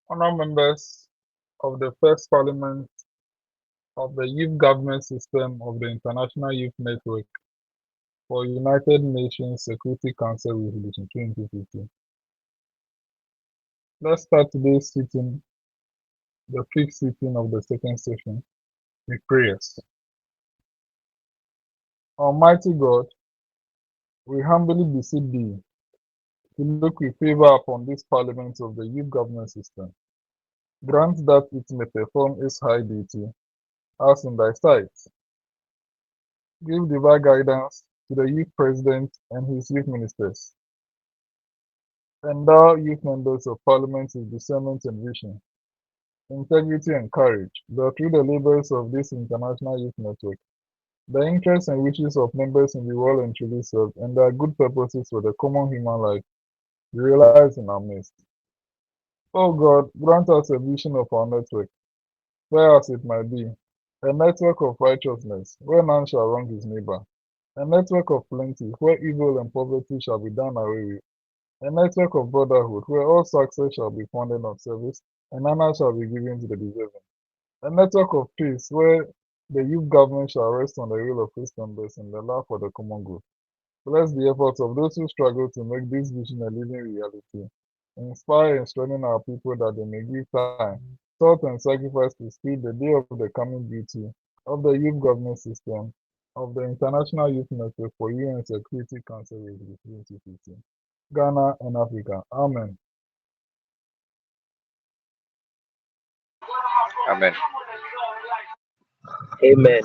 Honourable members of the First Parliament of the Youth Government System of the International Youth Network for United Nations Security Council Resolution 2050. Let's start today's sitting, the fifth sitting of the second session, with prayers. Almighty God, we humbly beseech thee to look with favour upon this Parliament of the Youth Government System. Grant that it may perform its high duty as in thy sight. Give divine guidance to the youth president and his youth ministers. Endow youth members of Parliament with discernment and vision, integrity and courage, that through the labours of this international youth network, the interests and wishes of members in the world and truly served, and their good purposes for the common human life be realized in our midst. O God, grant us a vision of our network, where as it might be, a network of righteousness, where none shall wrong his neighbour, a network of plenty, where evil and poverty shall be done away with, a network of brotherhood, where all success shall be founded on service, and honor shall be given to the deserving, a network of peace, where the youth government shall rest on the will of its members and the love for the common good. Bless the efforts of those who struggle to make this vision a living reality. Inspire and strengthen our people that they may give time, thought, and sacrifice to speed the day of the coming beauty of the youth government system of the International Youth Network for UN Security Council Resolution 2015, Ghana and Africa. Amen. Amen. Amen.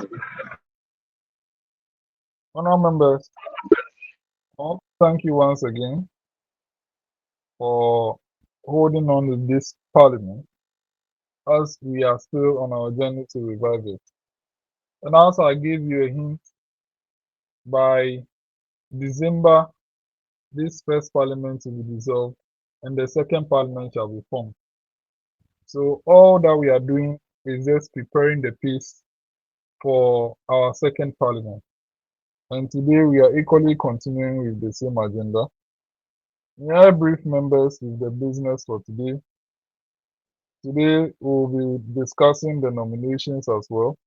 Honourable members, thank you once again for holding on to this parliament as we are still on our journey to revive it. And also, I gave you a hint by December, this first parliament will be dissolved and the second parliament shall be formed. So, all that we are doing is just preparing the peace for our second parliament. And today we are equally continuing with the same agenda. May I brief members with the business for today? Today we'll be discussing the nominations as well.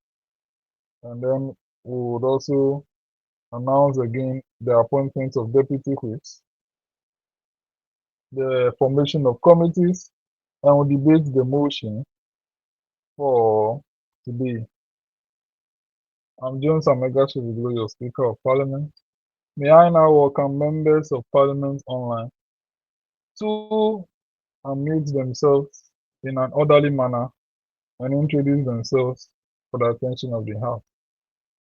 And then we would also announce again the appointment of deputy whips, the formation of committees, and we'll debate the motion for today. I'm Jones Amega Shiviglo, your Speaker of Parliament. May I now welcome members of Parliament online to unmute themselves in an orderly manner and introduce themselves for the attention of the House.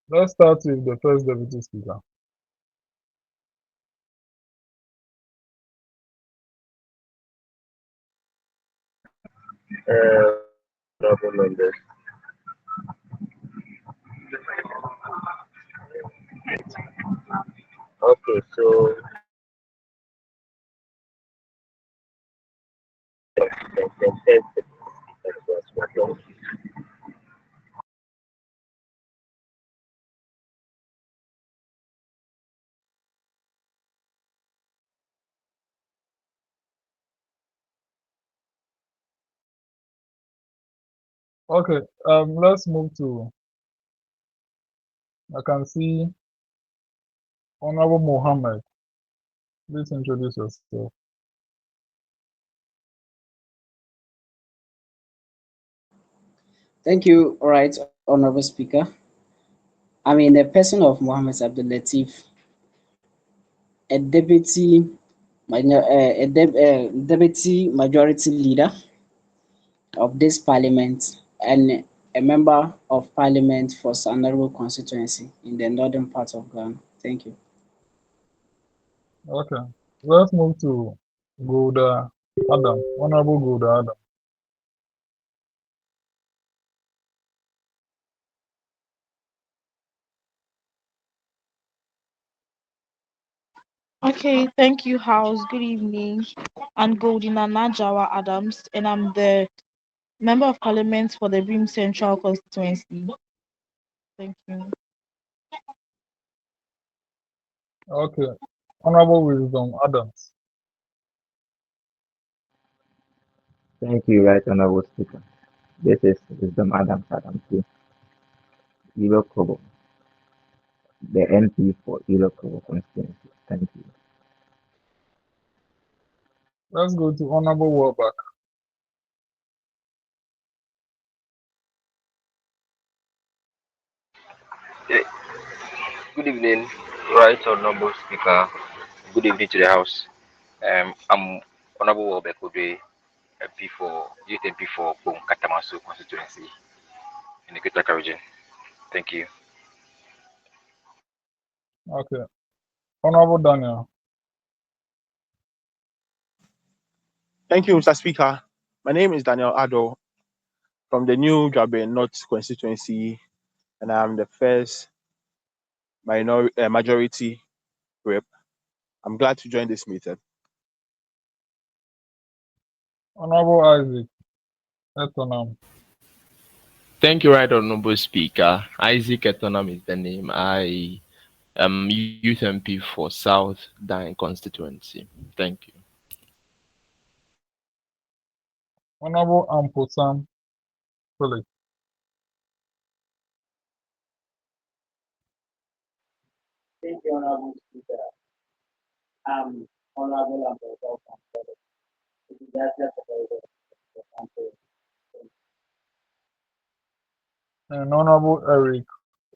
Let's start with the first Deputy Speaker. Honorable members. Okay, so Okay, let's move to, I can see Honorable Mohammed. Please introduce yourself. Thank you. All right, Honorable Speaker. I'm in the person of Mohammed Abdul Latif, a deputy majority leader of this parliament and a member of parliament for Sandarbo constituency in the northern part of Ghana. Thank you. Okay, let's move to Golda Adam, Honorable Golda Adam. Okay, thank you, House. Good evening. I'm Goldina Najawa Adams, and I'm the Member of Parliament for the Brim Central constituency. Thank you. Okay, Honorable Wisdom Adams. Thank you, Right Honorable Speaker. This is Wisdom Adams Adamsi, Ilokobo, the MP for Ilokobo constituency. Thank you. Let's go to Honorable Warback. Yeah, good evening, right honorable speaker. Good evening to the house. I'm Honorable Wobekode, MP for Youth MP for Pong Katamaso constituency in the Kitaka region. Thank you. Okay. Honorable Daniel. Thank you, Mr. Speaker. My name is Daniel Ado from the new Jabe North constituency, and I'm the first majority rep. I'm glad to join this meeting. Honorable Isaac Etonam. Thank you, Right Honorable Speaker. Isaac Etonam is the name. I am Youth MP for South Dine constituency. Thank you. Honorable Amposam Philip. Thank you, Honorable Speaker. Honorable Ambassador from Thurday. It is just a very And Honorable Eric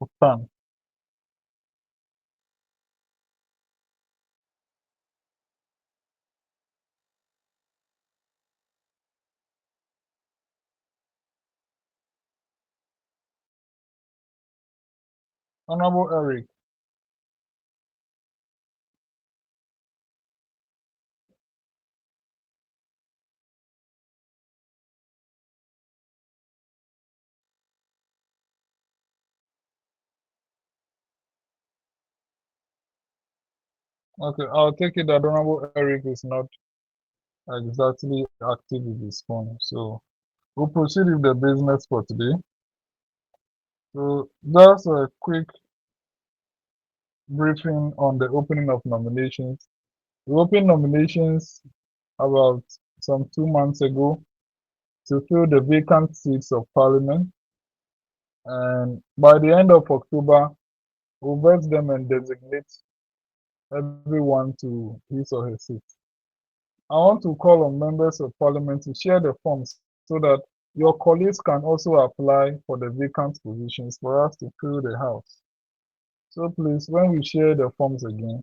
Upan. Honorable Eric. Okay, I'll take it that Honorable Eric is not exactly active with his phone. So we'll proceed with the business for today. So just a quick briefing on the opening of nominations. We opened nominations about some 2 months ago to fill the vacant seats of Parliament. And by the end of October, we'll vet them and designate everyone to his or her seat. I want to call on members of Parliament to share the forms so that your colleagues can also apply for the vacant positions for us to fill the house. So please, when we share the forms again,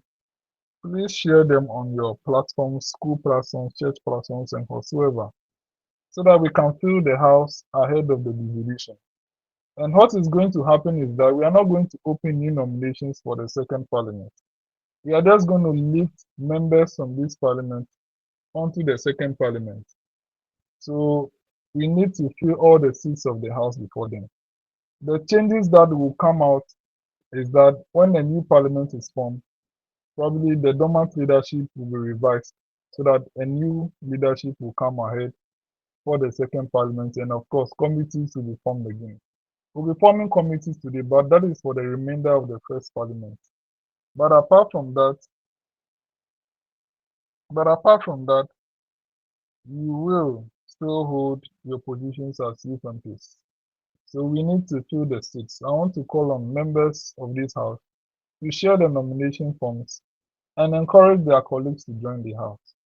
please share them on your platforms, school platforms, church platforms, and whatsoever, so that we can fill the house ahead of the devolution. And what is going to happen is that we are not going to open new nominations for the second parliament. We are just going to lift members from this parliament onto the second parliament. So we need to fill all the seats of the house before then. The changes that will come out is that when a new parliament is formed, probably the dormant leadership will be revised so that a new leadership will come ahead for the second parliament, and of course committees will be formed again. We'll be forming committees today, but that is for the remainder of the first parliament. But apart from that, you will still hold your positions as youth MPs. So we need to fill the seats. I want to call on members of this house to share the nomination forms and encourage their colleagues to join the house.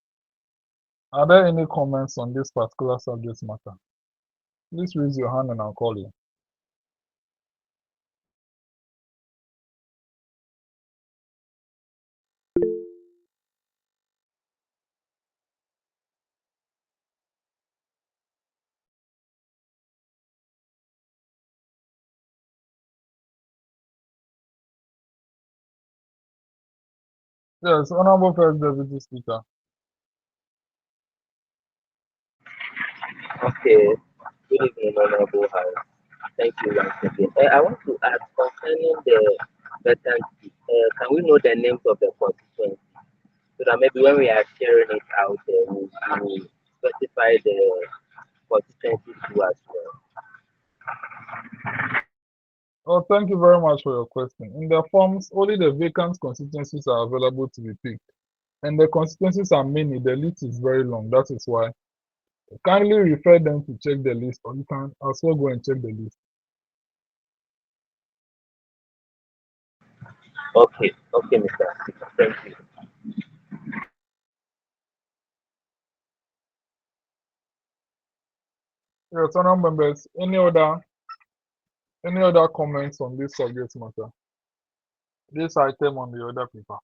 Are there any comments on this particular subject matter? Please raise your hand and I'll call you. Yes, Honorable First Deputy Speaker. Okay. Good evening, Honorable House. Thank you once again. I want to ask concerning the vacancy. Can we know the names of the constituency so that maybe when we are sharing it out, we specify the constituency too as well. Oh, thank you very much for your question. In the forms, only the vacant constituencies are available to be picked. And the constituencies are many, the list is very long. That is why Kindly refer them to check the list, or you can as well go and check the list. Okay, okay, Mr. Speaker. Thank you. Yes, honourable members, any other comments on this subject matter? This item on the other paper.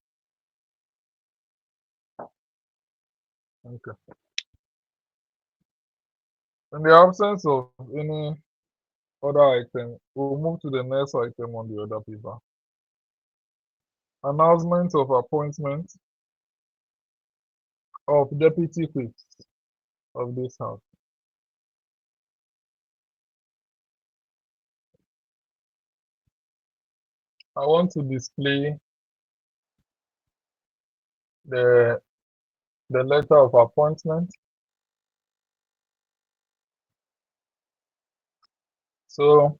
Okay. In the absence of any other item, we'll move to the next item on the other paper. Announcement of appointment of deputy whips of this house. I want to display the letter of appointment. So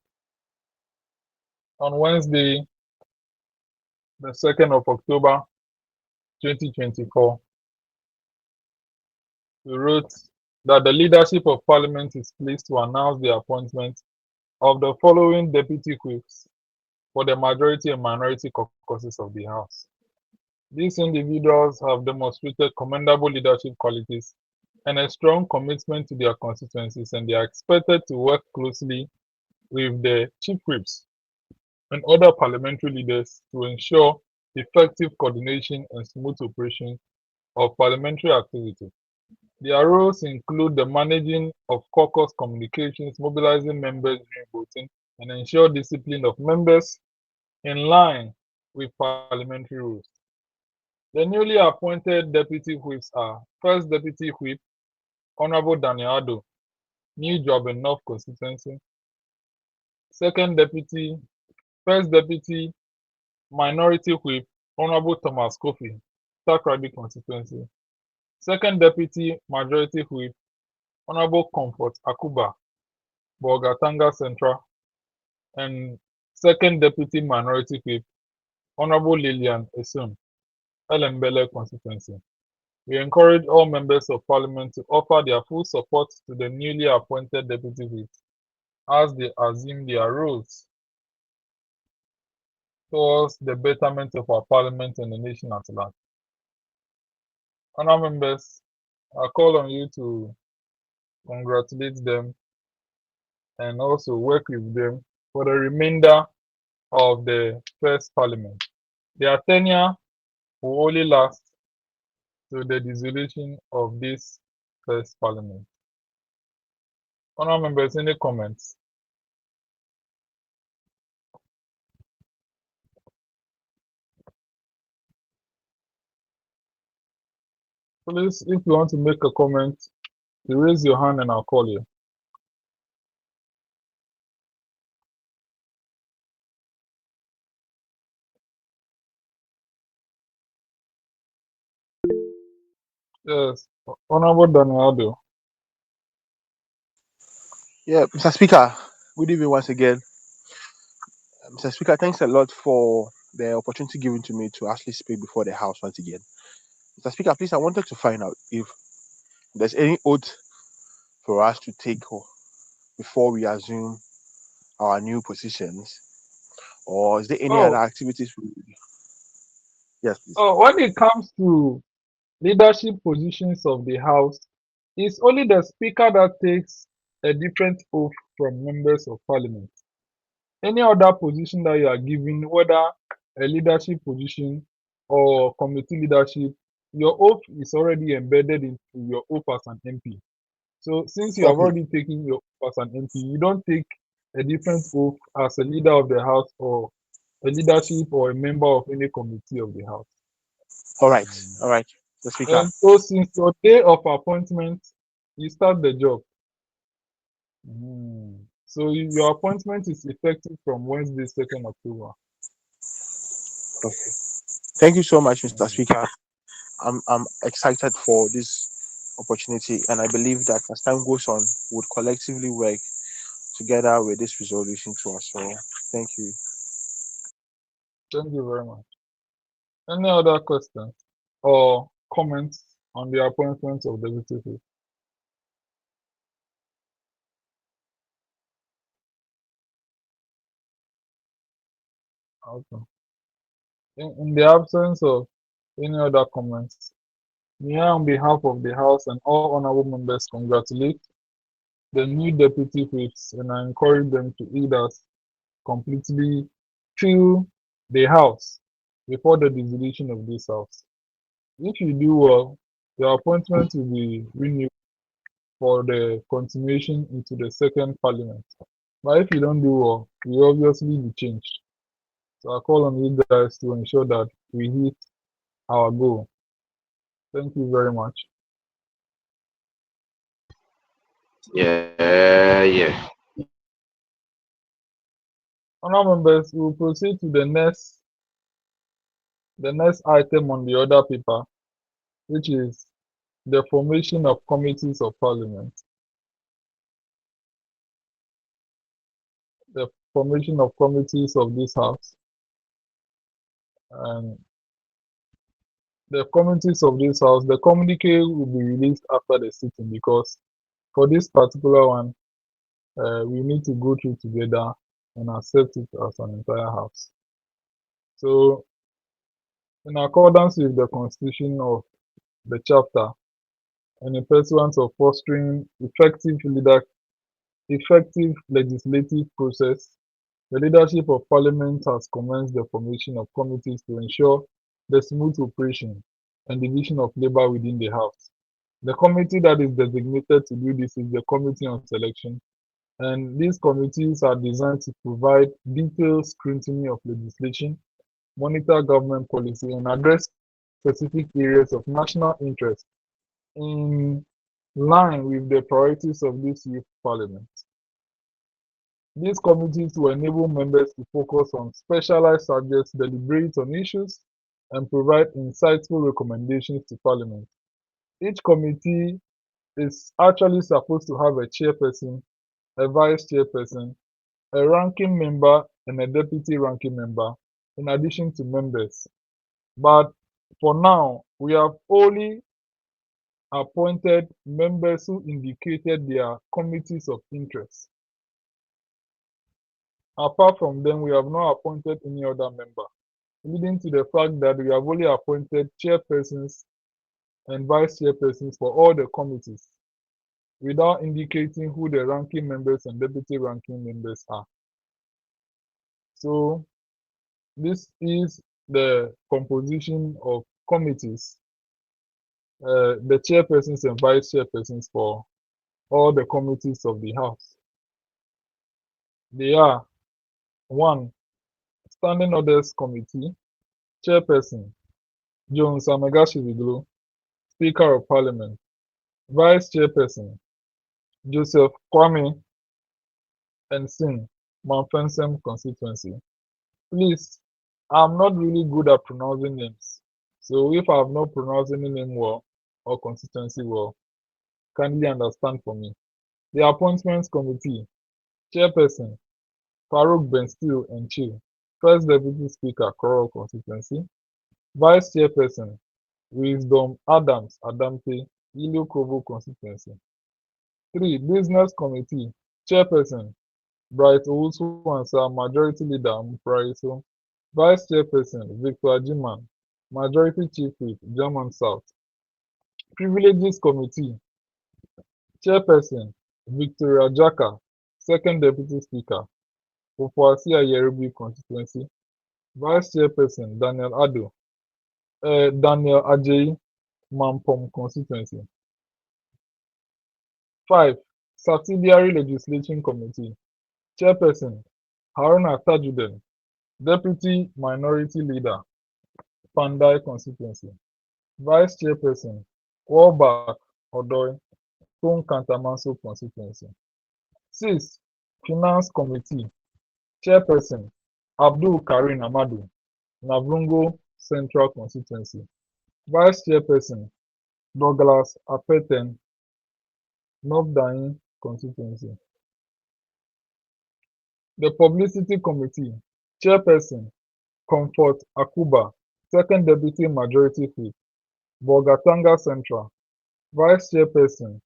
on Wednesday, the 2nd of October 2024, we wrote that the leadership of Parliament is pleased to announce the appointment of the following deputy whips for the majority and minority caucuses of the House. These individuals have demonstrated commendable leadership qualities and a strong commitment to their constituencies, and they are expected to work closely with the chief whips and other parliamentary leaders to ensure effective coordination and smooth operation of parliamentary activity. Their roles include the managing of caucus communications, mobilizing members during voting, and ensure discipline of members in line with parliamentary rules. The newly appointed deputy whips are First Deputy Whip, Honorable Daniel Ado, New Job and North Constituency. Second Deputy, First Deputy Minority Whip, Honorable Thomas Kofi, Takrady Constituency. Second Deputy Majority Whip, Honorable Comfort Akuba, Bolgatanga Central. And Second Deputy Minority Whip, Honorable Lillian Esun, Elembele Constituency. We encourage all members of Parliament to offer their full support to the newly appointed deputy whips as they assume their roles towards the betterment of our Parliament and the nation at large. Honourable members, I call on you to congratulate them and also work with them for the remainder of the first Parliament. Their tenure will only last to the dissolution of this first Parliament. Honourable members, any comments? Please, if you want to make a comment, you raise your hand and I'll call you. Yes, Honorable Daniel. Yeah, Mr. Speaker, good evening once again. Mr. Speaker, thanks a lot for the opportunity given to me to actually speak before the House once again. Mr. Speaker, please, I wanted to find out if there's any oath for us to take before we assume our new positions, or is there any other Oh, activities? Yes, please. when it comes to leadership positions of the House, it's only the Speaker that takes a different oath from members of Parliament. Any other position that you are given, whether a leadership position or committee leadership, your oath is already embedded into your oath as an MP. So since you have Okay, already taken your oath as an MP, you don't take a different oath as a leader of the House or a leadership or a member of any committee of the House. all right, all right, Mr. Speaker. And so since your day of appointment, you start the job. So your appointment is effective from Wednesday, 2nd October. Okay, thank you so much, Mr. Speaker. I'm excited for this opportunity, and I believe that as time goes on, we'll collectively work together with this resolution to us. So, thank you. Thank you very much. Any other questions or comments on the appointment of the deputy? Okay. In the absence of any other comments, may I, on behalf of the House and all honorable members, congratulate the new deputy whips, and I encourage them to lead us completely to the House before the dissolution of this House. If you do well, your appointment will be renewed for the continuation into the second parliament. But if you don't do well, you will obviously be changed. So I call on you guys to ensure that we hit our goal. Thank you very much. Yeah. Honourable members, we will proceed to the next item on the order paper, which is the formation of committees of parliament. The formation of committees of this house. And the committees of this house, the communique will be released after the sitting, because for this particular one, we need to go through together and accept it as an entire house. So, in accordance with the constitution of the chapter, and in pursuance of fostering effective legislative process, the leadership of Parliament has commenced the formation of committees to ensure the smooth operation and division of labour within the House. The committee that is designated to do this is the Committee on Selection, and these committees are designed to provide detailed scrutiny of legislation, monitor government policy, and address specific areas of national interest in line with the priorities of this youth parliament. These committees will enable members to focus on specialized subjects, deliberate on issues, and provide insightful recommendations to Parliament. Each committee is actually supposed to have a chairperson, a vice chairperson, a ranking member, and a deputy ranking member, in addition to members. But for now, we have only appointed members who indicated their committees of interest. Apart from them, we have not appointed any other member, leading to the fact that we have only appointed chairpersons and vice chairpersons for all the committees, without indicating who the ranking members and deputy ranking members are. So this is the composition of committees, the chairpersons and vice chairpersons for all the committees of the House. They are: 1. Standing Orders Committee, Chairperson Jones Amegashiviglu, Speaker of Parliament. Vice Chairperson Joseph Kwame Ensign, Manfensem constituency. Please, I'm not really good at pronouncing names, so if I have not pronounced any name well or constituency well, kindly understand for me. The Appointments Committee, Chairperson Farouk Benstil Enchi, First Deputy Speaker, Coral constituency. Vice Chairperson Wisdom Adams Adamte, Ilio Kobo constituency. 3. Business Committee, Chairperson Bright Owusu-Ansah, Majority Leader Mpraiso. Vice Chairperson Victor Ajiman, Majority Chief Whip, German South. Privileges Committee, Chairperson Victoria Jaka, Second Deputy Speaker, Ofuasi Ayerbi constituency. Vice Chairperson Daniel Ajayi, Mampom constituency. 5. Subsidiary Legislation Committee, Chairperson Haruna Tajuddin, Deputy Minority Leader, Pandai constituency. Vice Chairperson Wallback Odoi, Tom Kantamanso constituency. 6. Finance Committee, Chairperson Abdul Karim Amadu, Navrongo Central constituency. Vice Chairperson Douglas Apeten, North Dain constituency. The Publicity Committee, Chairperson Comfort Akuba, Second Deputy Majority Whip, Bolgatanga Central. Vice Chairperson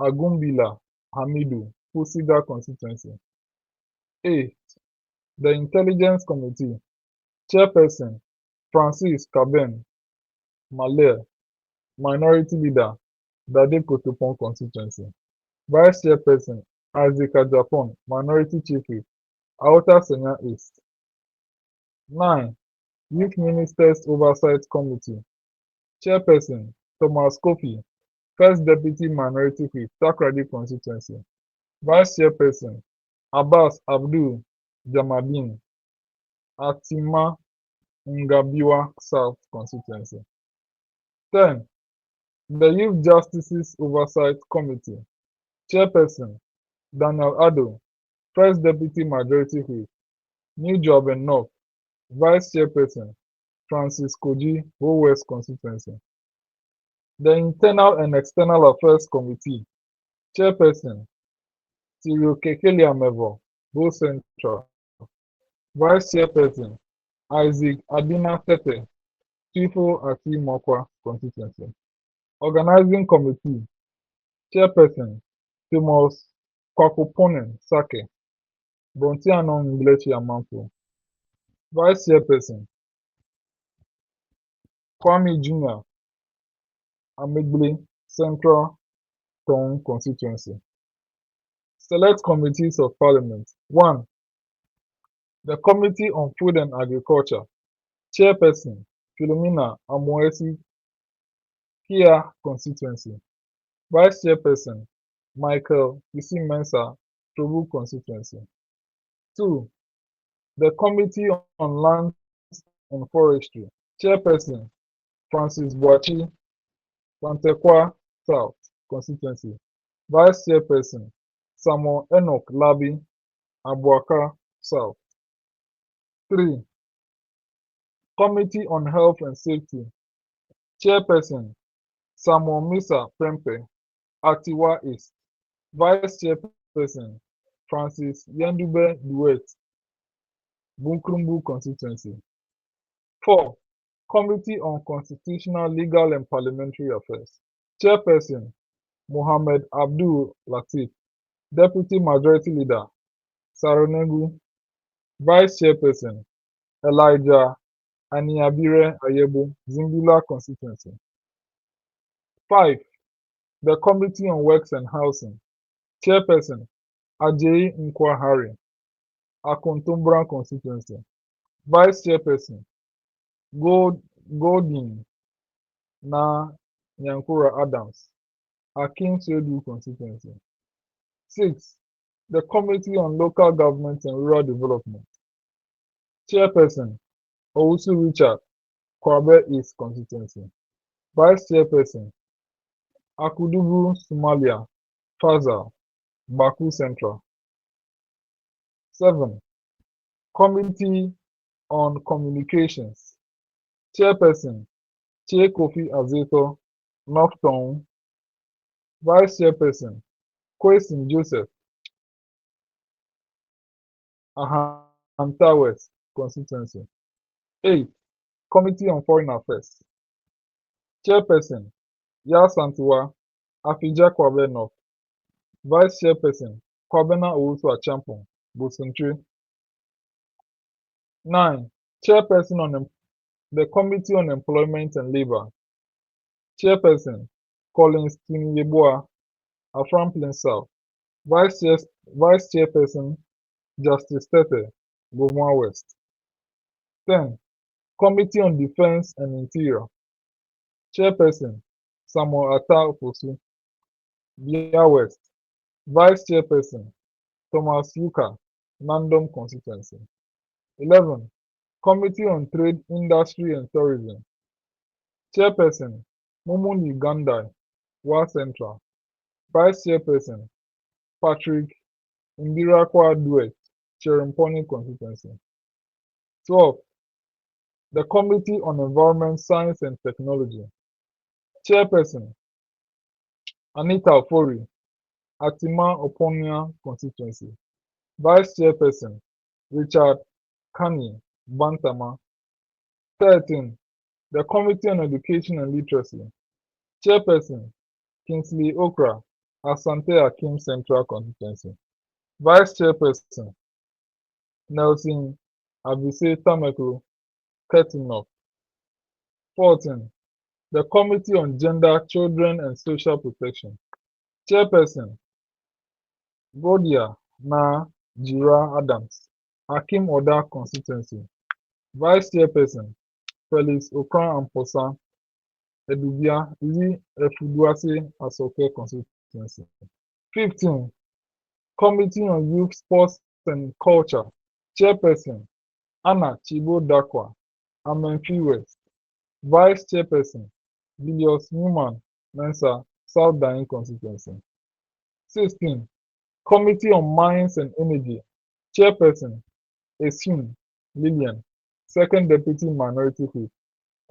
Agumbila Hamidu, Fusiga constituency. 8. The Intelligence Committee, Chairperson, Francis Kaben Malere, Minority Leader, Dade Kotopon Constituency. Vice Chairperson, Isaac Japan, Minority Chief Whip, Outer Senya East. 9. Youth Ministers Oversight Committee. Chairperson, Thomas Kofi, First Deputy Minority Whip, Takrady Constituency. Vice Chairperson, Abbas Abdul Jamadin, Atima Ngabiwa South Constituency. 10. The Youth Justices Oversight Committee. Chairperson, Daniel Addo, First Deputy Majority Whip, New Job and North. Vice Chairperson, Francis Koji, Ho West Constituency. The Internal and External Affairs Committee. Chairperson, Cyril Kekeliamevo, Ho Central. Vice Chairperson, Isaac Adina Tete, Tifo Ati Mokwa Constituency. Organizing Committee. Chairperson, Timos Kwakuponen Sake, Bontiano Nglechi Amanfo. Vice Chairperson, Kwame Jr. Amegbile Central Town Constituency. Select Committees of Parliament. 1. The Committee on Food and Agriculture. Chairperson, Philomena Amoesi Kia Constituency. Vice Chairperson, Michael Isi Mensah Tobu Constituency. 2. The Committee on Lands and Forestry. Chairperson, Francis Boachi Pantekwa South Constituency. Vice Chairperson, Samuel Enoch Labi Abuaka South. 3. Committee on Health and Safety. Chairperson, Samuel Misa Prempe Atiwa East. Vice Chairperson, Francis Yandube Duet Bunkrumbu Constituency. 4. Committee on Constitutional, Legal and Parliamentary Affairs. Chairperson, Mohammed Abdul Latif, Deputy Majority Leader, Saronegu. Vice Chairperson, Elijah Aniabire Ayebo, Zingula Constituency. 5. The Committee on Works and Housing. Chairperson, Ajayi Nkwahari, Akontumbra Constituency. Vice Chairperson, Godin Na Nyankura Adams, Akin Sedu Constituency. 6. The Committee on Local Government and Rural Development. Chairperson, Owusu Richard, Kwabe East Constituency. Vice Chairperson, Akudubu Somalia, Fazal, Baku Central. 7. Committee on Communications. Chairperson, Che Kofi Azeto, Northtown. Vice Chairperson, Kwesi Joseph, Ahanta West Constituency. 8. Committee on Foreign Affairs. Chairperson, Yasantiwa, Afija Kwabe North. Vice Chairperson, Kwabena Owusu Achampong, Bosuntri. 9. Chairperson on the Committee on Employment and Labor. Chairperson, Collins Tiniyeboa, Aframplin South. Vice Chairperson, Justice Tete, Gomwa West. 10. Committee on Defense and Interior. Chairperson, Samuel Atta Oposu, Bia West. Vice Chairperson, Thomas Yuka, Nandom Constituency. 11. Committee on Trade, Industry and Tourism. Chairperson, Mumuni Gandai, Wa Central. Vice Chairperson, Patrick Indirakwa Duet, Cheremponi Constituency. 12. The Committee on Environment, Science and Technology. Chairperson, Anita Ofori, Atima Oponia Constituency. Vice Chairperson, Richard Kani, Bantama. 13. The Committee on Education and Literacy. Chairperson, Kingsley Okra, Asante Akim Central Constituency. Vice Chairperson, Nelson Abise Tameklu, Ketinov. 14. The Committee on Gender, Children and Social Protection. Chairperson, Godia Na Jira Adams, Hakim Oda Constituency. Vice Chairperson, Felix Okran Amposa, Edubia Izi Efuduase Asoke Constituency. 15. Committee on Youth, Sports and Culture. Chairperson, Anna Chibo Dakwa, Amenfi West. Vice Chairperson, Julius Newman Mensa, South Dying Constituency. 16. Committee on Mines and Energy. Chairperson, Esun Lillian, Second Deputy Minority Whip,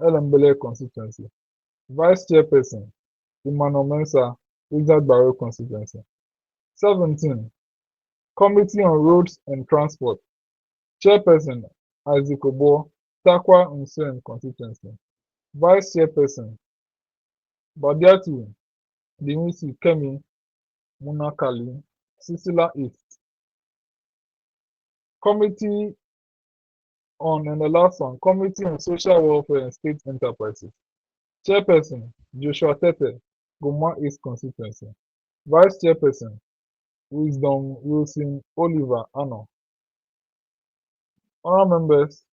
Elembele Constituency. Vice Chairperson, Emmanuel Mensa, Wizard Barrow Constituency. 17. Committee on Roads and Transport. Chairperson, Isaac Obo, Takwa Nsen Constituency. Vice Chairperson, Badiatu Dimisi Kemi Munakali, Sisila East. Committee on, and the last one, Committee on Social Welfare and State Enterprises. Chairperson, Joshua Tete, Goma East Constituency. Vice Chairperson, Wisdom Wilson Oliver Ano. Honourable members,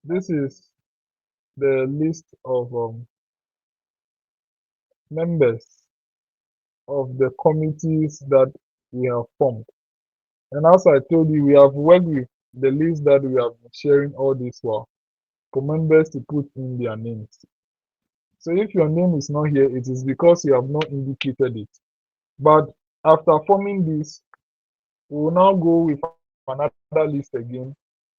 this is the list of members of the committees that we have formed. And as I told you, we have worked with the list that we have been sharing all this while for members to put in their names. So if your name is not here, it is because you have not indicated it. But after forming this, we will now go with another list again,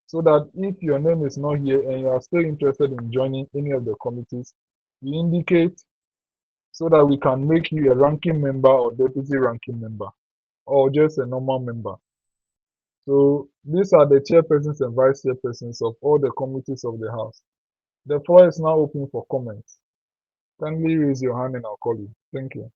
so that if your name is not here and you are still interested in joining any of the committees, you indicate so that we can make you a ranking member or deputy ranking member or just a normal member. So these are the chairpersons and vice chairpersons of all the committees of the House. The floor is now open for comments. Kindly raise your hand and I'll call you. Thank you.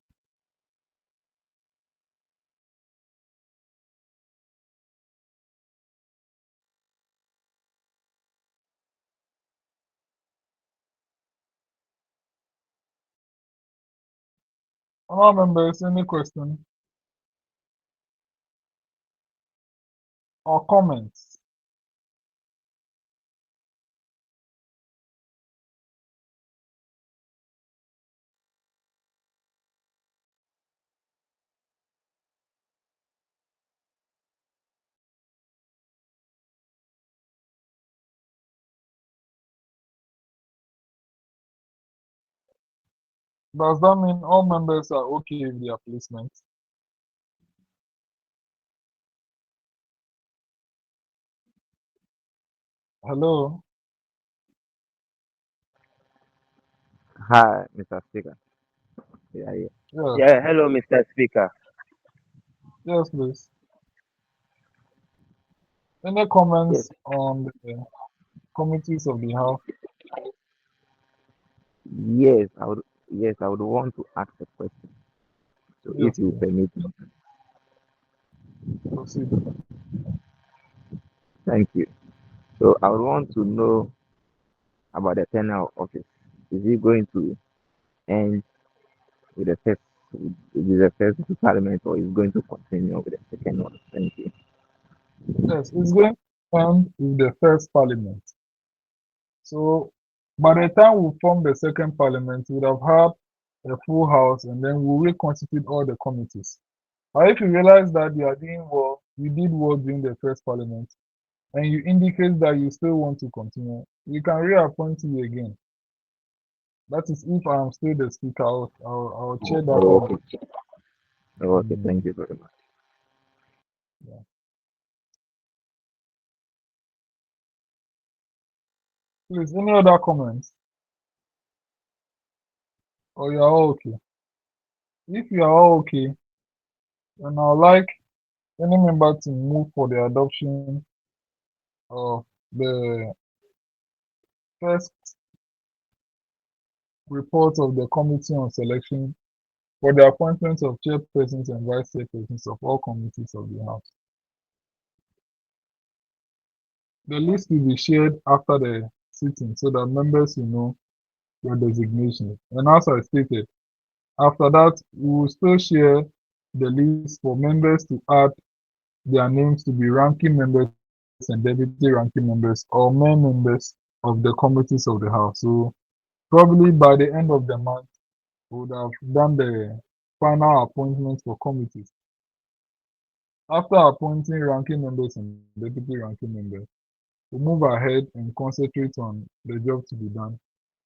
All members, any question or comments? Does that mean all members are okay with their placement? Hello? Hi, Mr. Speaker. Yeah, yeah. Yes, Yeah, hello, Mr. Speaker. yes, please. Any Yes, comments on the committees of the House? yes, I would want to ask a question. So if Yes, you please. permit me, Proceed. thank you. So I would want to know about the tenure of office. Is it going to end with the first parliament, or is it going to continue with the second one? Thank you. Yes, it's going to end with the first parliament. So by the time we form the second parliament, we would have had a full house and then we will reconstitute all the committees. But if you realize that you are doing well, you did well during the first parliament, and you indicate that you still want to continue, we can reappoint you again. That is if I am still the speaker, I'll chair that Oh, committee. okay. Oh, okay. Mm, Thank you very much. yeah. Please, any other comments? Or you are all okay? If you are all okay, then I'd like any member to move for the adoption of the first report of the Committee on Selection for the appointment of chairpersons and vice chairpersons of all committees of the House. The list will be shared after the sitting so that members will know your designation. And as I stated, after that, we will still share the list for members to add their names to be ranking members and deputy ranking members or main members of the committees of the House. So probably by the end of the month, we would have done the final appointments for committees. After appointing ranking members and deputy ranking members, we move ahead and concentrate on the job to be done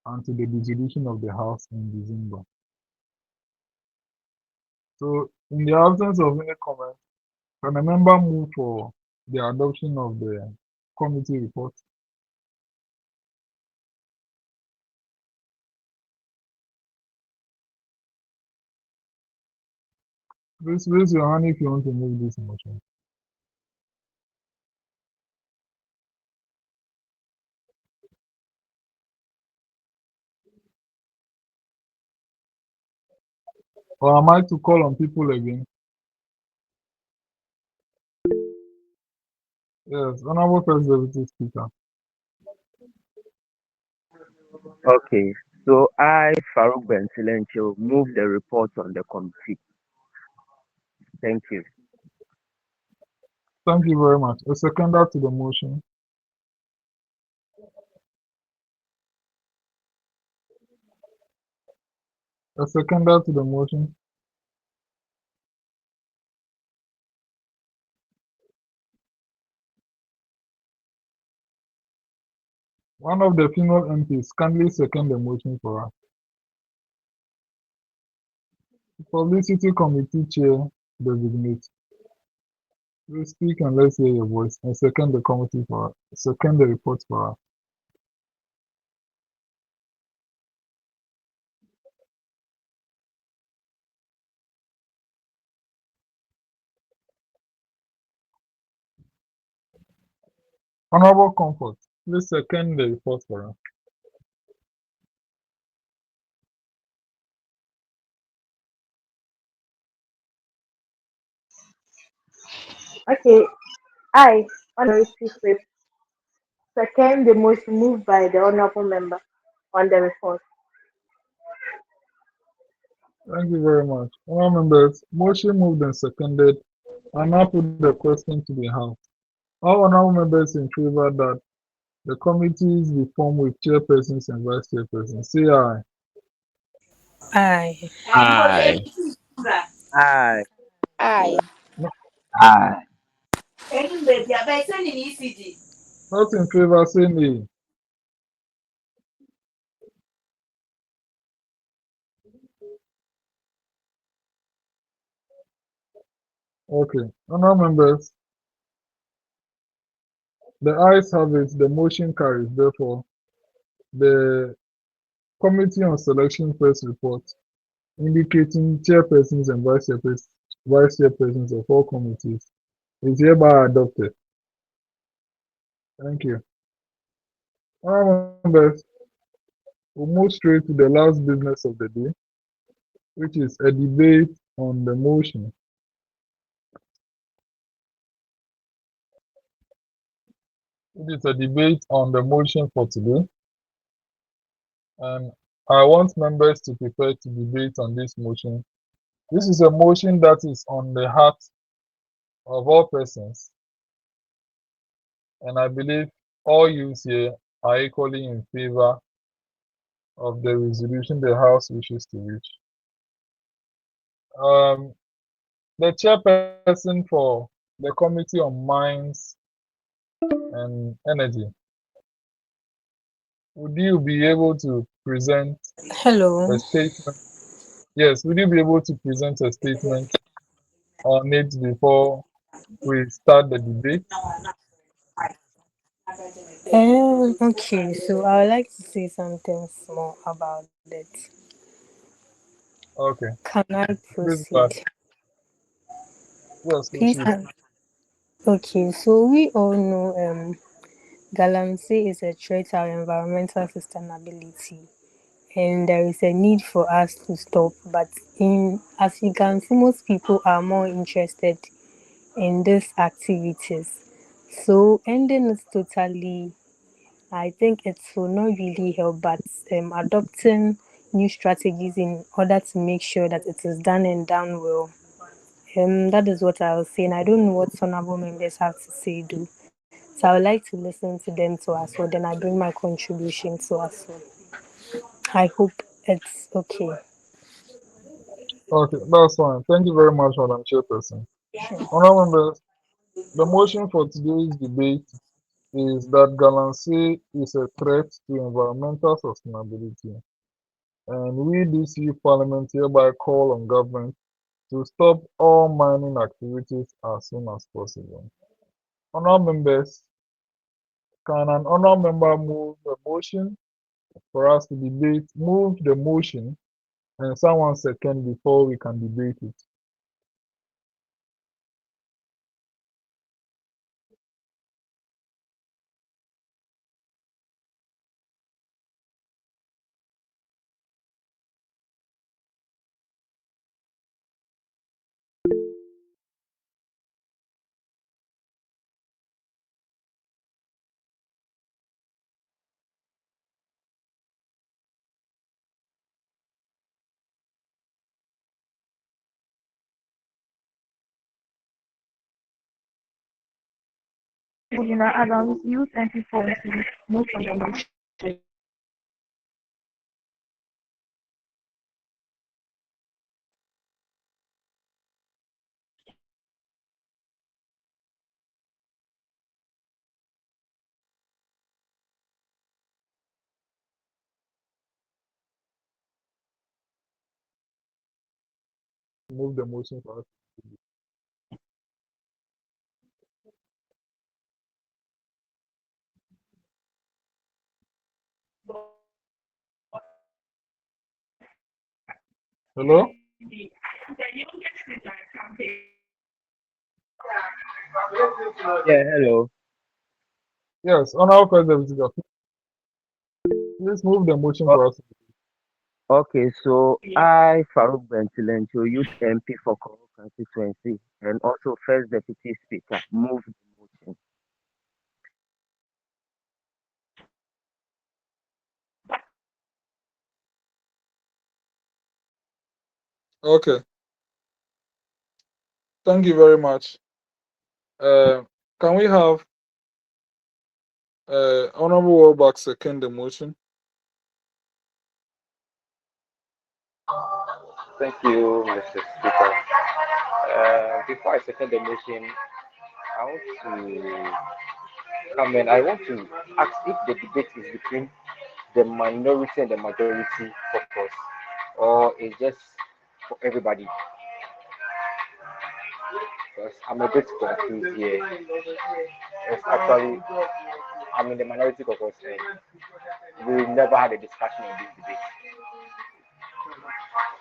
until the dissolution of the House in December. So, in the absence of any comment, can a member move for the adoption of the committee report? Please raise your hand if you want to move this motion. Or am I to call on people again? Yes, Honorable First Deputy Speaker. Okay, so I, Farouk Ben Silencio, move the report on the committee. Thank you. Thank you very much. A seconder to the motion. A seconder to the motion. One of the female MPs kindly second the motion for us. Publicity Committee Chair designate. Please speak and let's hear your voice and second the committee for us. Second the report for us. Honorable Comfort, please second the report for us. Okay, I, Honorary Chief Whip, second the motion moved by the honorable member on the report. Thank you very much. Honorable members, motion moved and seconded. I now put the question to the House. All honorable members in favor that the committees be formed with chairpersons and vice chairpersons. Say aye. Aye. Aye. Aye. Aye. No- Aye. Not in favor, say nay. Okay. Honorable members, the ayes have it, the motion carries. Therefore, the Committee on Selection First report indicating chairpersons and vice chairpersons of all committees is hereby adopted. Thank you. Honorable members, we'll move straight to the last business of the day, which is a debate on the motion. It is a debate on the motion for today, and I want members to prepare to debate on this motion. This is a motion that is on the heart of all persons, and I believe all youths here are equally in favor of the resolution the House wishes to reach. The chairperson for the Committee on Mines and Energy, would you be able to present Hello. a statement? Yes, would you be able to present a statement on it before we start the debate? Okay, so I would like to say something small about it. Okay, Can I please go ahead. proceed? Yes, Please. proceed. Okay, so we all know Galamsey is a threat to our environmental sustainability, and there is a need for us to stop. But as you can see, most people are more interested in these activities. So ending is totally, I think it will not really help, but adopting new strategies in order to make sure that it is done and done well. That is what I was saying. I don't know what honorable members have to say, though. So I would like to listen to them too as well. Then I bring my contribution too as well. I hope it's okay. Okay, that's fine. Thank you very much, Madam Chairperson. Honourable members, the motion for today's debate is that Galamsey is a threat to environmental sustainability. And we, this youth parliament, hereby call on government to stop all mining activities as soon as possible. Honourable members, can an honourable member move a motion for us to debate, move the motion, and someone second before we can debate it? Budina Adams, Youth MP for move from the motion. Move the motion for us. Hello? Yeah, hello. Yes, Honourable President, please move the motion O- for us. Okay, so I, Farouk Bentilencho, Youth MP for Koro constituency, and also First Deputy Speaker, move the motion. Okay, thank you very much. Can we have Honourable Wallback second the motion? Thank you, Mr. Speaker. Before I second the motion, I want to come in. I want to ask if the debate is between the minority and the majority caucus, or is just for everybody? Because I'm a bit confused here. It's actually, I'm in the minority caucus, and we never had a discussion on this debate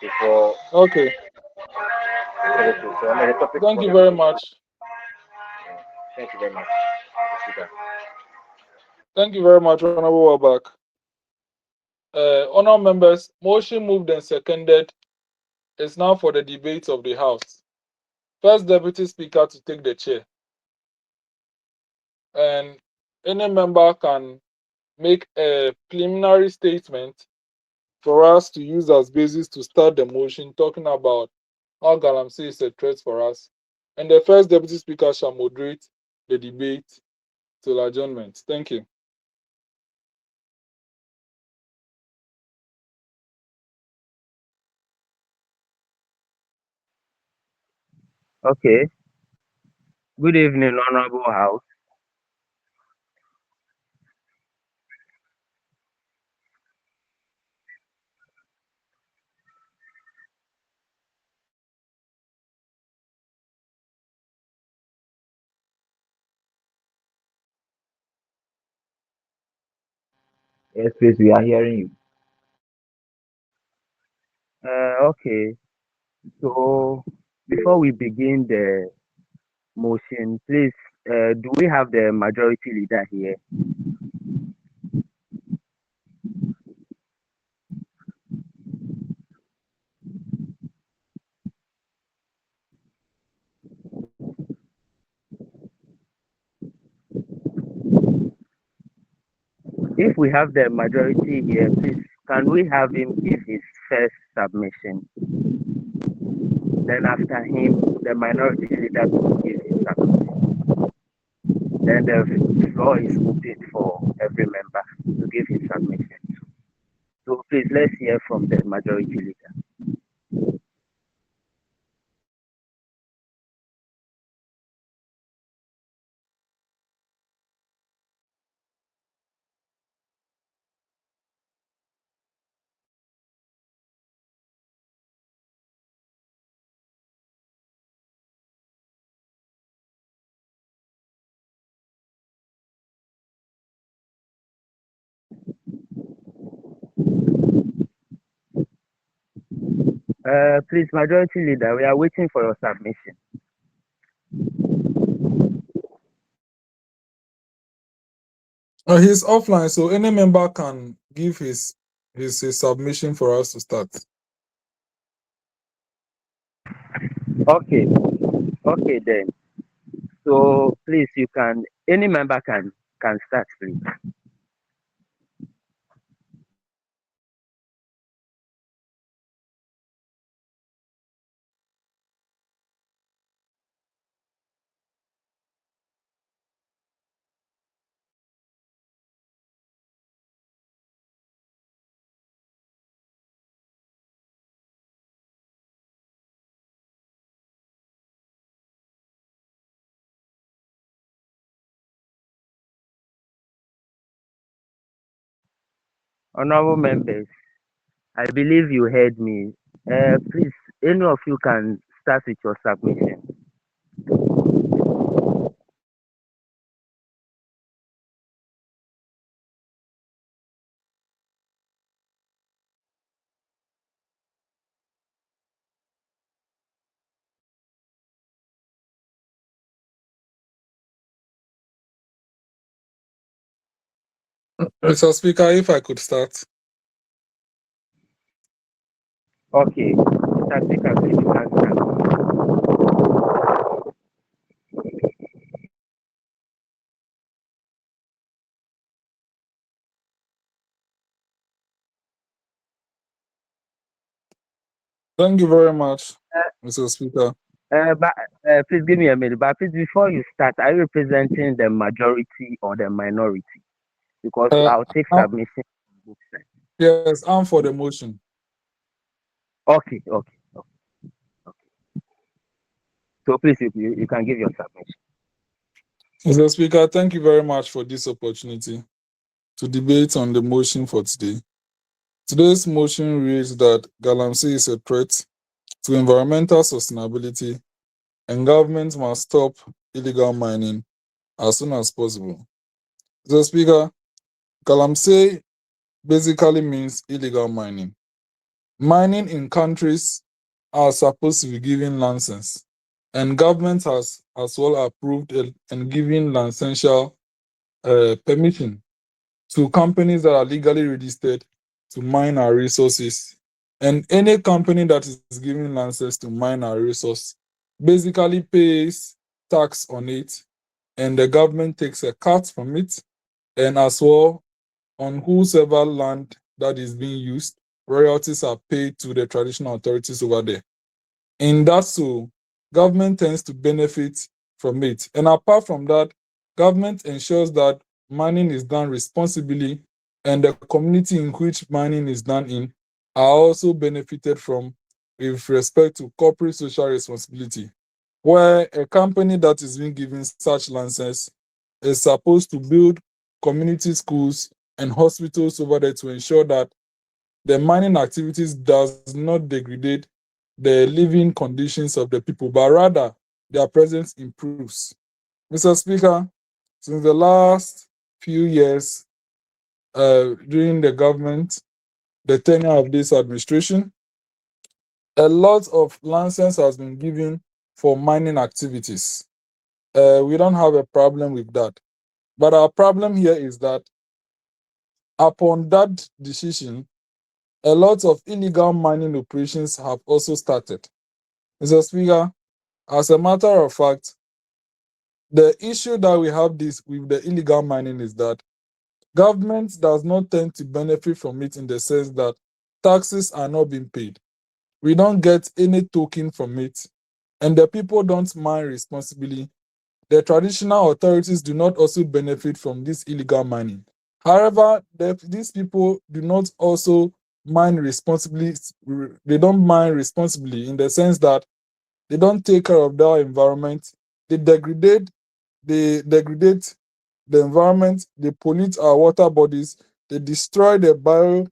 before. Okay, So I'm on the topic thank for you the very debate. much. Thank you very much, Mr. Speaker. Thank you very much, Honourable Wallback. Honourable members, motion moved and seconded is now for the debate of the House. First Deputy Speaker to take the chair, and any member can make a preliminary statement for us to use as basis to start the motion, talking about how Galamsey is a threat for us. And the First Deputy Speaker shall moderate the debate till adjournment. Thank you. Okay, good evening, Honorable House. Yes, please, we are hearing you. Okay, so before we begin the motion, please, do we have the majority leader here? If we have the majority here, please, can we have him give his first submission? Then after him, the minority leader will give his submission. Then the floor is open for every member to give his submission. So please, let's hear from the majority leader. Please, majority leader, we are waiting for your submission. He's offline, so any member can give his submission for us to start. Okay, okay then. So please, you can, any member can start, please. Honorable members, I believe you heard me. Please, any of you can start with your submission. Mr. Speaker, if I could start. Okay, Mr. Speaker, please, you can start. Thank you very much, Mr. Speaker. But please give me a minute. But please, before you start, are you representing the majority or the minority? Because I'll take submission on both sides. Yes, I'm for the motion. Okay. So please, you can give your submission. Mr. Speaker, thank you very much for this opportunity to debate on the motion for today. Today's motion reads that Galamsey is a threat to environmental sustainability and government must stop illegal mining as soon as possible. Mr. Speaker, Galamsey basically means illegal mining. Mining in countries are supposed to be given license, and government has as well approved and given licensure permission to companies that are legally registered to mine our resources. And any company that is given license to mine our resource basically pays tax on it, and the government takes a cut from it, and as well on whosoever land that is being used, royalties are paid to the traditional authorities over there. In that so, government tends to benefit from it. And apart from that, government ensures that mining is done responsibly, and the community in which mining is done in are also benefited from with respect to corporate social responsibility, where a company that is being given such license is supposed to build community schools and hospitals over there to ensure that the mining activities does not degrade the living conditions of the people, but rather their presence improves. Mr. Speaker, since the last few years during the government, the tenure of this administration, a lot of license has been given for mining activities. We don't have a problem with that. But our problem here is that upon that decision, a lot of illegal mining operations have also started. Mr. Speaker, as a matter of fact, the issue that we have this with the illegal mining is that Government does not tend to benefit from it in the sense that taxes are not being paid. We don't get any token from it, and the people don't mine responsibly. The traditional authorities do not also benefit from this illegal mining. However, these people do not also mine responsibly. They don't mine responsibly in the sense that they don't take care of their environment. They degrade the environment. They pollute our water bodies. They destroy the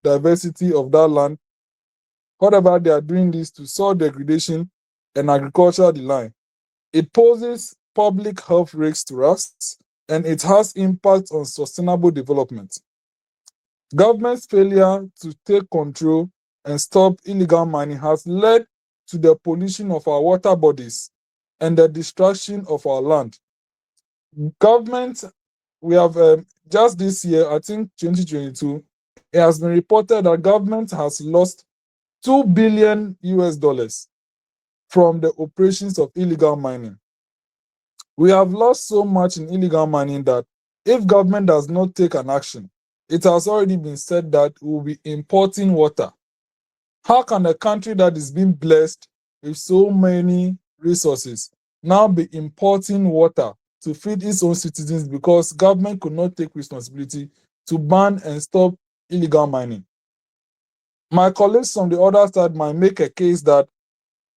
biodiversity of that land. Whatever they are doing this to soil degradation and agricultural decline. It poses public health risks to us, and it has impact on sustainable development. Government's failure to take control and stop illegal mining has led to the pollution of our water bodies and the destruction of our land. Government, we have just this year, I think 2022, it has been reported that government has lost $2 billion from the operations of illegal mining. We have lost so much in illegal mining that if government does not take an action, it has already been said that we will be importing water. How can a country that is being blessed with so many resources now be importing water to feed its own citizens because government could not take responsibility to ban and stop illegal mining? My colleagues from the other side might make a case that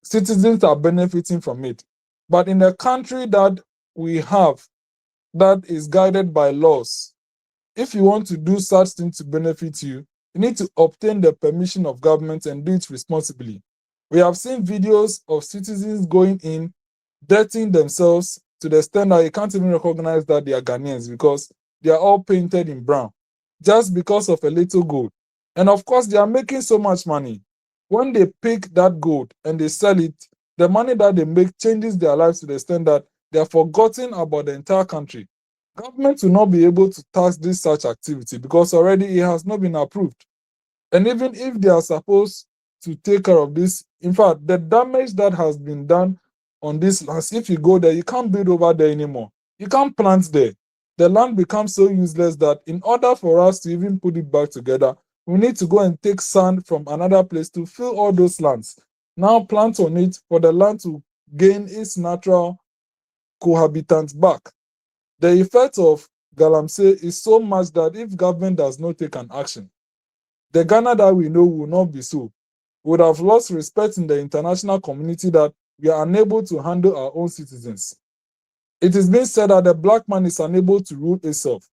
citizens are benefiting from it. But in a country that we have that is guided by laws, if you want to do such things to benefit you, you need to obtain the permission of government and do it responsibly. We have seen videos of citizens going in, dirtying themselves to the extent that you can't even recognize that they are Ghanaians because they are all painted in brown just because of a little gold. And of course, they are making so much money. When they pick that gold and they sell it, the money that they make changes their lives to the extent that they are forgotten about the entire country. Government will not be able to tax this such activity because already it has not been approved. And even if they are supposed to take care of this, in fact, the damage that has been done on this land, if you go there, you can't build over there anymore. You can't plant there. The land becomes so useless that in order for us to even put it back together, we need to go and take sand from another place to fill all those lands. Now plant on it for the land to gain its natural cohabitant back. The effect of Galamsey is so much that if government does not take an action, the Ghana that we know will not be so. We would have lost respect in the international community that we are unable to handle our own citizens. It is being said that the black man is unable to rule itself.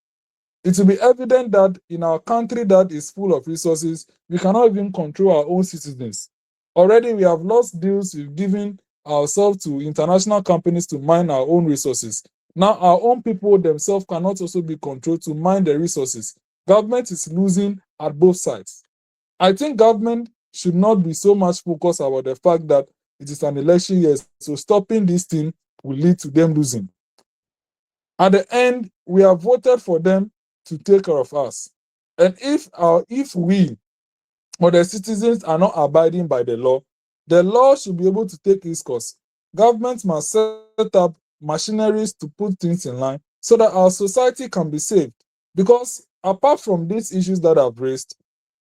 It will be evident that in our country that is full of resources, we cannot even control our own citizens. Already we have lost deals with giving ourselves to international companies to mine our own resources. Now our own people themselves cannot also be controlled to mine the resources. Government is losing at both sides. I think government should not be so much focused about the fact that it is an election year, so stopping this thing will lead to them losing. At the end, we have voted for them to take care of us. And if we or the citizens are not abiding by the law should be able to take its course. Government must set up machineries to put things in line so that our society can be saved. Because apart from these issues that I've raised,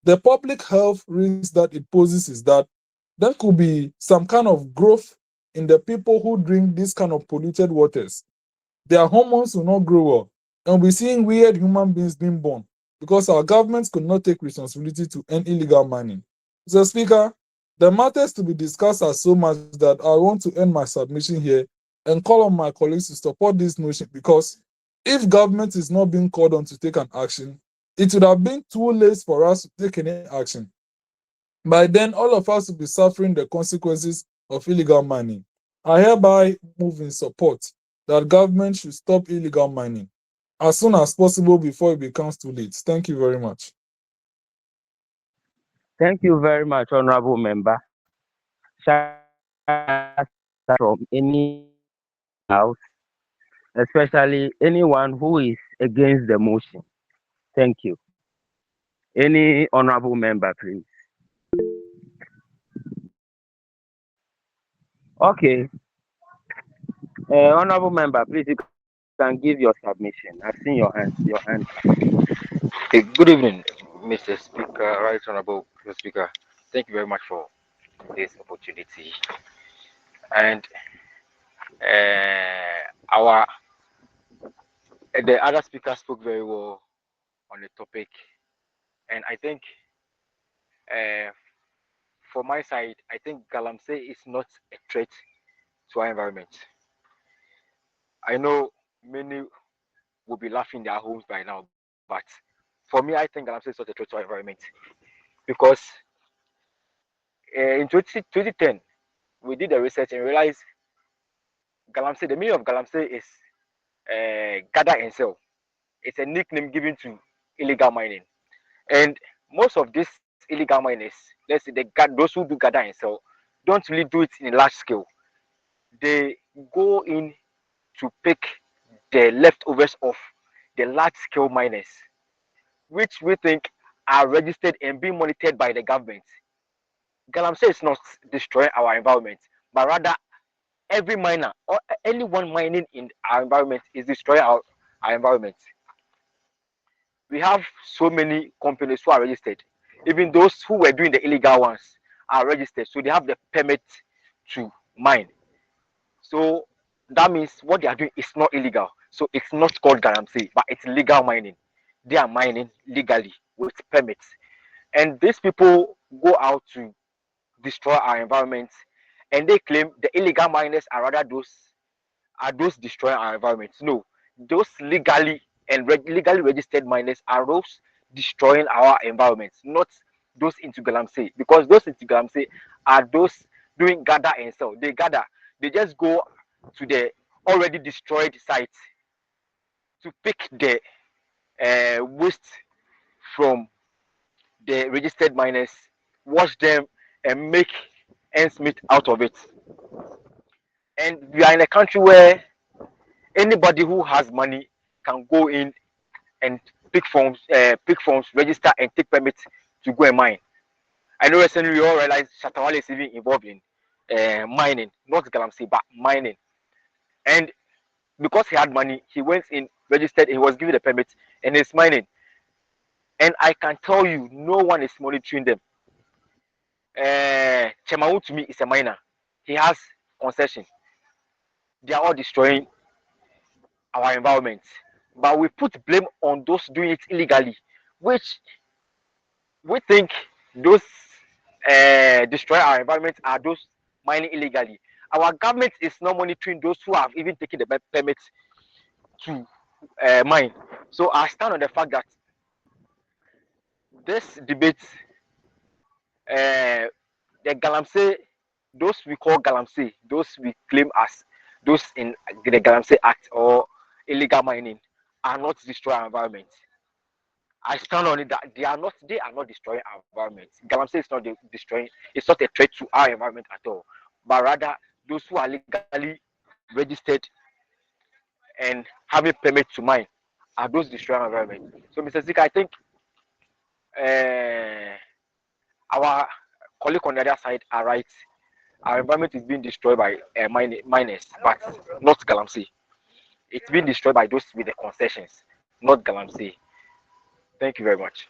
the public health risk that it poses is that there could be some kind of growth in the people who drink this kind of polluted waters. Their hormones will not grow well, and we're seeing weird human beings being born because our governments could not take responsibility to end illegal mining. So, Speaker, the matters to be discussed are so much that I want to end my submission here and call on my colleagues to support this motion because if government is not being called on to take an action, it would have been too late for us to take any action. By then, all of us will be suffering the consequences of illegal mining. I hereby move in support that government should stop illegal mining as soon as possible before it becomes too late. Thank you very much. Thank you very much, Honorable Member. From any house, especially anyone who is against the motion. Thank you. Any honorable member, please. Okay. Honorable member, please, you can can give your submission. I've seen your hand. Your hand. Okay, good evening, Mr. Speaker, Right Honorable Mr. Speaker. Thank you very much for this opportunity. And our the other speaker spoke very well on the topic, and I think uh, for my side, I think Galamsey is not a threat to our environment. I know many will be laughing in their homes by now, but for me, I think Galamsey is not a threat to our environment because in 2010 we did the research and realized Galamsey, the meaning of Galamsey is gather and sell. It's a nickname given to illegal mining. And most of these illegal miners, let's say those who do gather and sell, don't really do it in a large scale. They go in to pick the leftovers of the large scale miners, which we think are registered and being monitored by the government. Galamsey is not destroying our environment, but rather every miner or anyone mining in our environment is destroying our environment. We have so many companies who are registered. Even those who were doing the illegal ones are registered, so they have the permit to mine. So that means what they are doing is not illegal. So it's not called Galamsey, but it's legal mining. They are mining legally with permits. And these people go out to destroy our environment, and they claim the illegal miners are those destroying our environment. No, those legally and legally registered miners are those destroying our environment, not those into Galamsey. Because those into Galamsey are those doing gather and sell. They gather, they just go to the already destroyed site to pick the waste from the registered miners, wash them, and make ends meet out of it. And we are in a country where anybody who has money can go in and pick forms, register, and take permits to go and mine. I know recently we all realized Shatawale is even involved in mining, not Galamsey, but mining. And because he had money, he went in, registered, he was given the permit, and he's mining. And I can tell you, no one is monitoring them. Chemawu to me is a miner. He has concession. They are all destroying our environment. But we put blame on those doing it illegally, which we think those destroy our environment are those mining illegally. Our government is not monitoring those who have even taken the permits to mine. So I stand on the fact that this debate, the Galamsey, those we call Galamsey, those we claim as those in the Galamsey Act or illegal mining, are not destroying our environment. I stand on it that they are not destroying our environment. Galamsey is not destroying, it's not a threat to our environment at all. But rather those who are legally registered and having permit to mine are those destroying our environment. So Mr. Zika, I think our colleague on the other side are right. Our environment is being destroyed by miners, but not Galamsey. It's being destroyed by those with the concessions, not Galamsey. Thank you very much.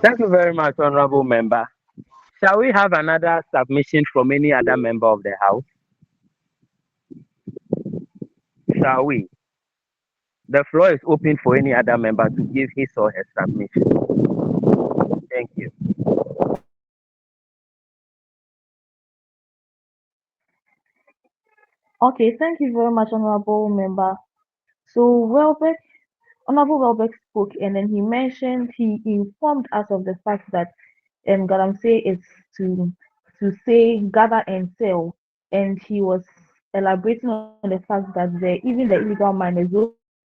Thank you very much, honorable member. Shall we have another submission from any other member of the house? Shall we? The floor is open for any other member to give his or her submission. Thank you. Okay, thank you very much, Honorable Member. So Honorable Welbeck spoke, and then he informed us of the fact that Galamsey is to say gather and sell, and he was elaborating on the fact that even the illegal miners, those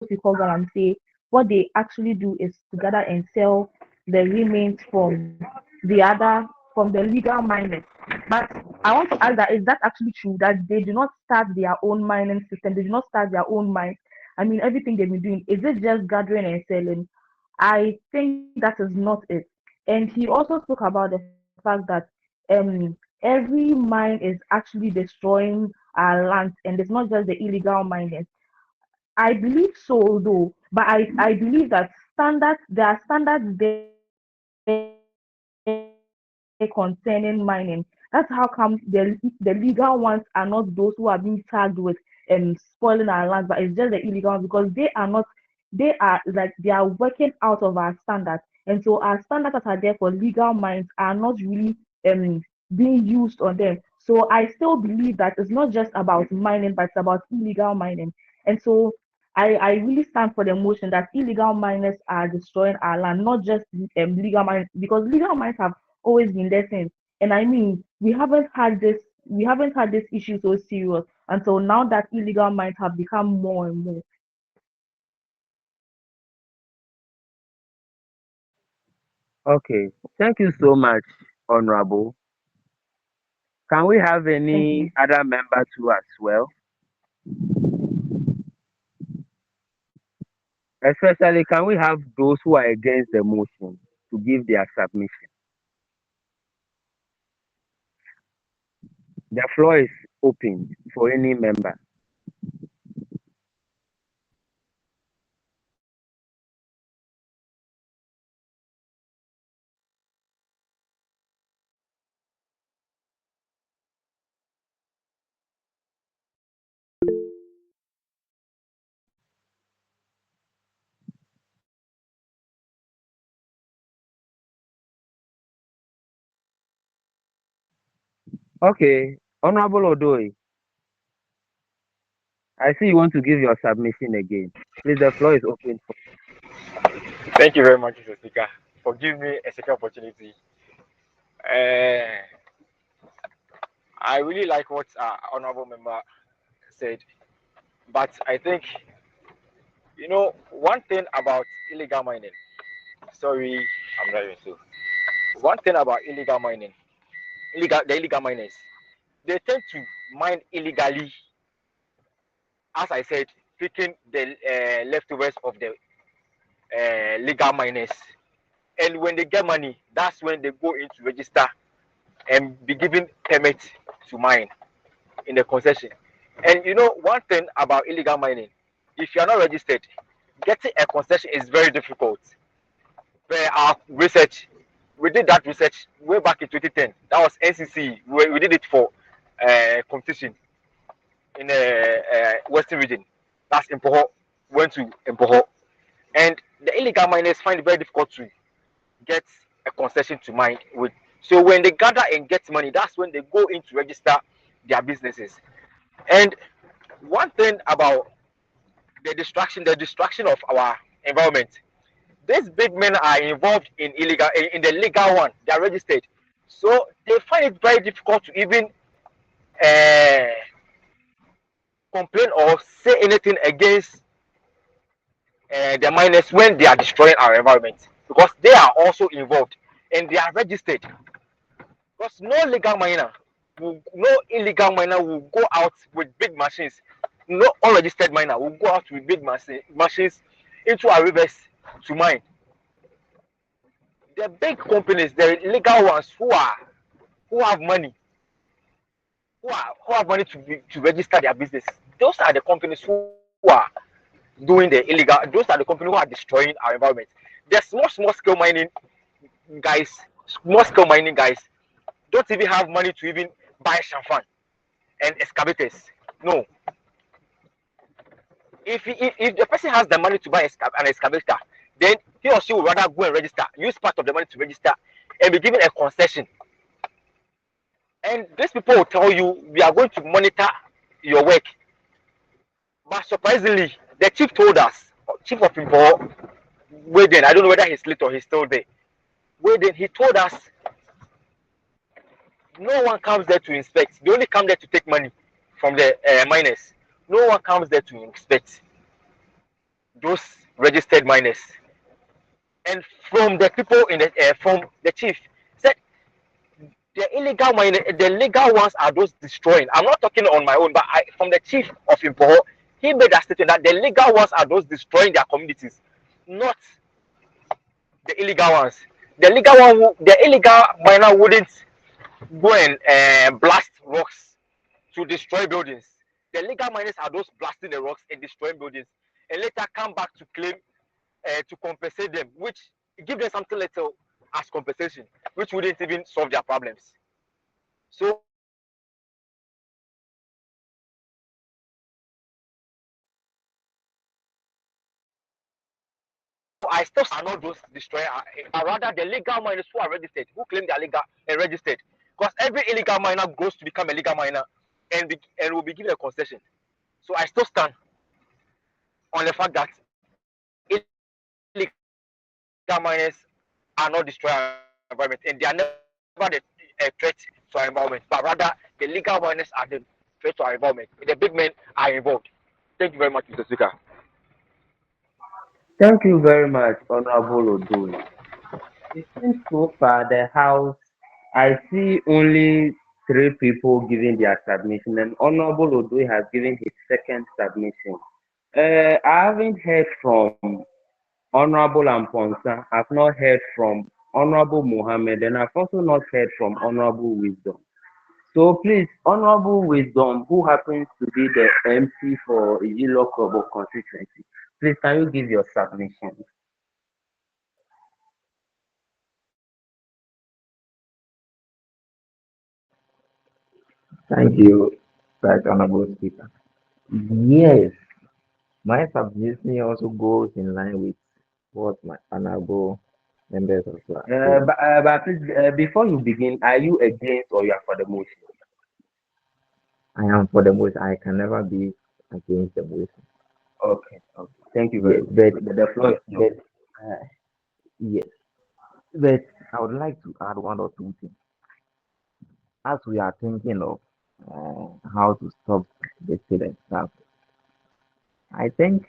we call Galamsey, what they actually do is to gather and sell the remains from the legal miners. But I want to ask that, is that actually true that they do not start their own mining system? They do not start their own mines. I mean, everything they've been doing, is it just gathering and selling? I think that is not it. And he also spoke about the fact that every mine is actually destroying our lands, and it's not just the illegal miners. I believe so though, but I believe that there are standards there concerning mining. That's how come the legal ones are not those who are being tagged with spoiling our lands, but it's just the illegal ones because they are working out of our standards. And so our standards that are there for legal mines are not really being used on them. So I still believe that it's not just about mining, but it's about illegal mining. And so I really stand for the motion that illegal miners are destroying our land, not just legal mines, because legal mines have always been there since. And I mean, we haven't had this issue so serious until now that illegal mines have become more and more. Okay, thank you so much, Honorable. Can we have Thank any you. other member too as well? Especially, can we have those who are against the motion to give their submission? The floor is open for any member. Okay, Honorable Odoi, I see you want to give your submission again. Please, the floor is open for. Thank you very much, Mr. Speaker, for giving me a second opportunity. Uh, I really like what honorable member said, but I think one thing about illegal mining. Sorry, I'm driving so. One thing about the illegal miners, they tend to mine illegally. As I said, picking the leftovers of the legal miners, and when they get money, that's when they go into register and be given permit to mine in the concession. And one thing about illegal mining, if you are not registered, getting a concession is very difficult. Where our research, we did that research way back in 2010. That was NCC. We did it for competition in the Western region. That's Impoho. Went to Impoho. And the illegal miners find it very difficult to get a concession to mine with. So when they gather and get money, that's when they go in to register their businesses. And one thing about the destruction of our environment, these big men are involved in the legal one. They are registered, so they find it very difficult to even uh, complain or say anything against the miners when they are destroying our environment, because they are also involved and they are registered. Because no illegal miner will go out with big machines. No unregistered miner will go out with big machines into our rivers to mine. The big companies, the legal ones who have money, who have money to register their business. Those are the companies who are doing the illegal. Those are the companies who are destroying our environment. The small scale mining guys, don't even have money to even buy champagne and excavators. No, if the person has the money to buy an excavator, then he or she will rather go and register, use part of the money to register, and be given a concession. And these people will tell you, we are going to monitor your work. But surprisingly, the chief told us, chief of Impo, Wayden, I don't know whether he's late or he's still there. Wayden, he told us no one comes there to inspect. They only come there to take money from the miners. No one comes there to inspect those registered miners. And from the people from the chief said the legal ones are those destroying. I'm not talking on my own, but from the chief of Impo, he made a statement that the legal ones are those destroying their communities, not the illegal ones. The illegal miner wouldn't go and blast rocks to destroy buildings. The legal miners are those blasting the rocks and destroying buildings, and later come back to claim to compensate them, which give them something little as compensation, which wouldn't even solve their problems. So I still are not those destroyers, are rather the legal miners who are registered, who claim they are legal and registered. Because every illegal miner goes to become a legal miner and will be given a concession. So I still stand on the fact that illegal miners are not destroying our environment, and they are never a threat to our environment, but rather the legal miners are the threat to our environment. The big men are involved. Thank you very much, Mr. Speaker. Thank you very much, Honorable Odoi. It seems so far the House, I see only three people giving their submission, and Honorable Odoi has given his second submission. I haven't heard from Honorable Amponsa. I've not heard from Honorable Mohammed, and I've also not heard from Honorable Wisdom. So please, Honorable Wisdom, who happens to be the MP for Ijilo Kobo constituency, please can you give your submission? Thank you, Right Honorable Speaker. Yes, my submission also goes in line with what my honorable members of class say. But please, before you begin, are you against or you are for the motion? I am for the motion. I can never be against the motion. Okay, okay. Thank you very Yes, much. but The floor is yours. but yes, but I would like to add one or two things. As we are thinking of how to stop the student stuff, I think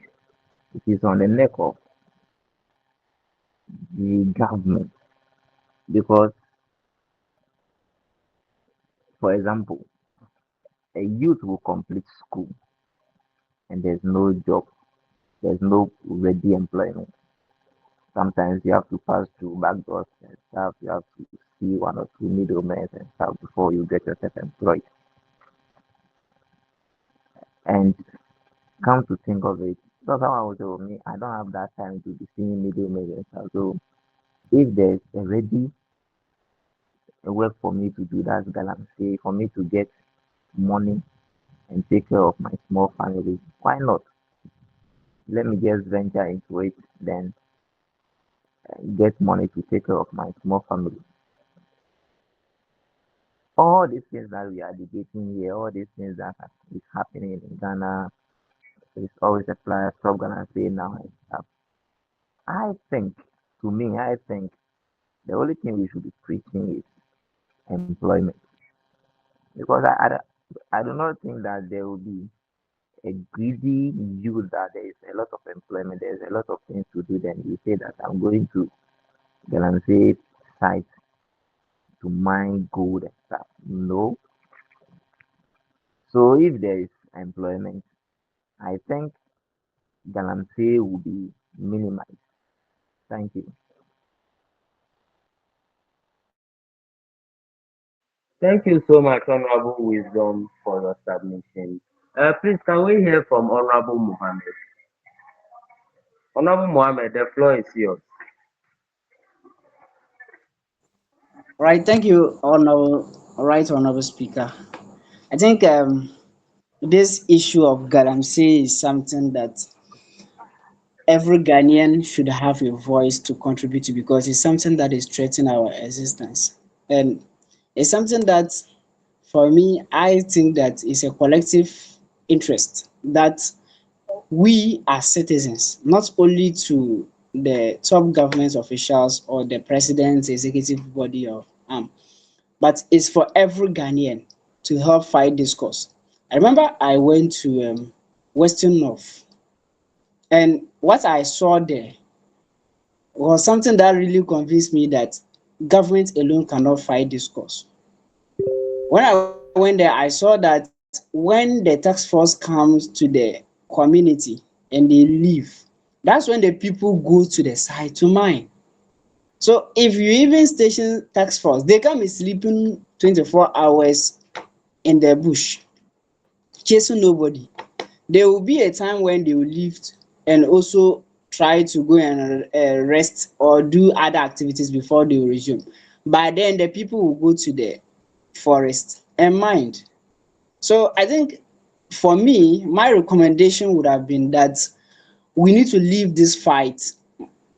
it is on the neck of the government because, for example, a youth will complete school and there's no job, there's no ready employment. Sometimes you have to pass through back doors and stuff. You have to see one or two middlemen and stuff before you get yourself employed. And come to think of it, that's how I was told me. I don't have that time to be seeing middlemen and stuff. So if there's already a work for me to do, that's Galamsey, for me to get money and take care of my small family, why not? Let me just venture into it, then get money to take care of my small family. All these things that we are debating here, all these things that is happening in Ghana, it's always a plan, stop Ghana say now and stuff. I think, to me, I think the only thing we should be preaching is employment. Because I do not think that there will be a greedy youth that there is a lot of employment, there's a lot of things to do, then you say that I'm going to Galamsey site to mine gold and stuff. No. So if there is employment, I think Galamsey will be minimized. Thank you. Thank you so much, Honorable Wisdom, for your submission. Please, can we hear from Honorable Mohammed? Honorable Mohammed, the floor is yours. Right, thank you, honorable speaker. I think this issue of Galamsey is something that every Ghanaian should have a voice to contribute to because it's something that is threatening our existence. And it's something that, for me, I think that it's a collective interest that we as citizens, not only to the top government officials or the president's executive body of but it's for every Ghanaian to help fight this cause. I remember I went to Western North, and what I saw there was something that really convinced me that government alone cannot fight this cause. When I went there, I saw that when the task force comes to the community and they leave, that's when the people go to the site to mine. So if you even station task force, they can be sleeping 24 hours in the bush. chasing nobody. There will be a time when they will lift and also try to go and rest or do other activities before they will resume. By then, the people will go to the forest and mind. So I think for me, my recommendation would have been that we need to leave this fight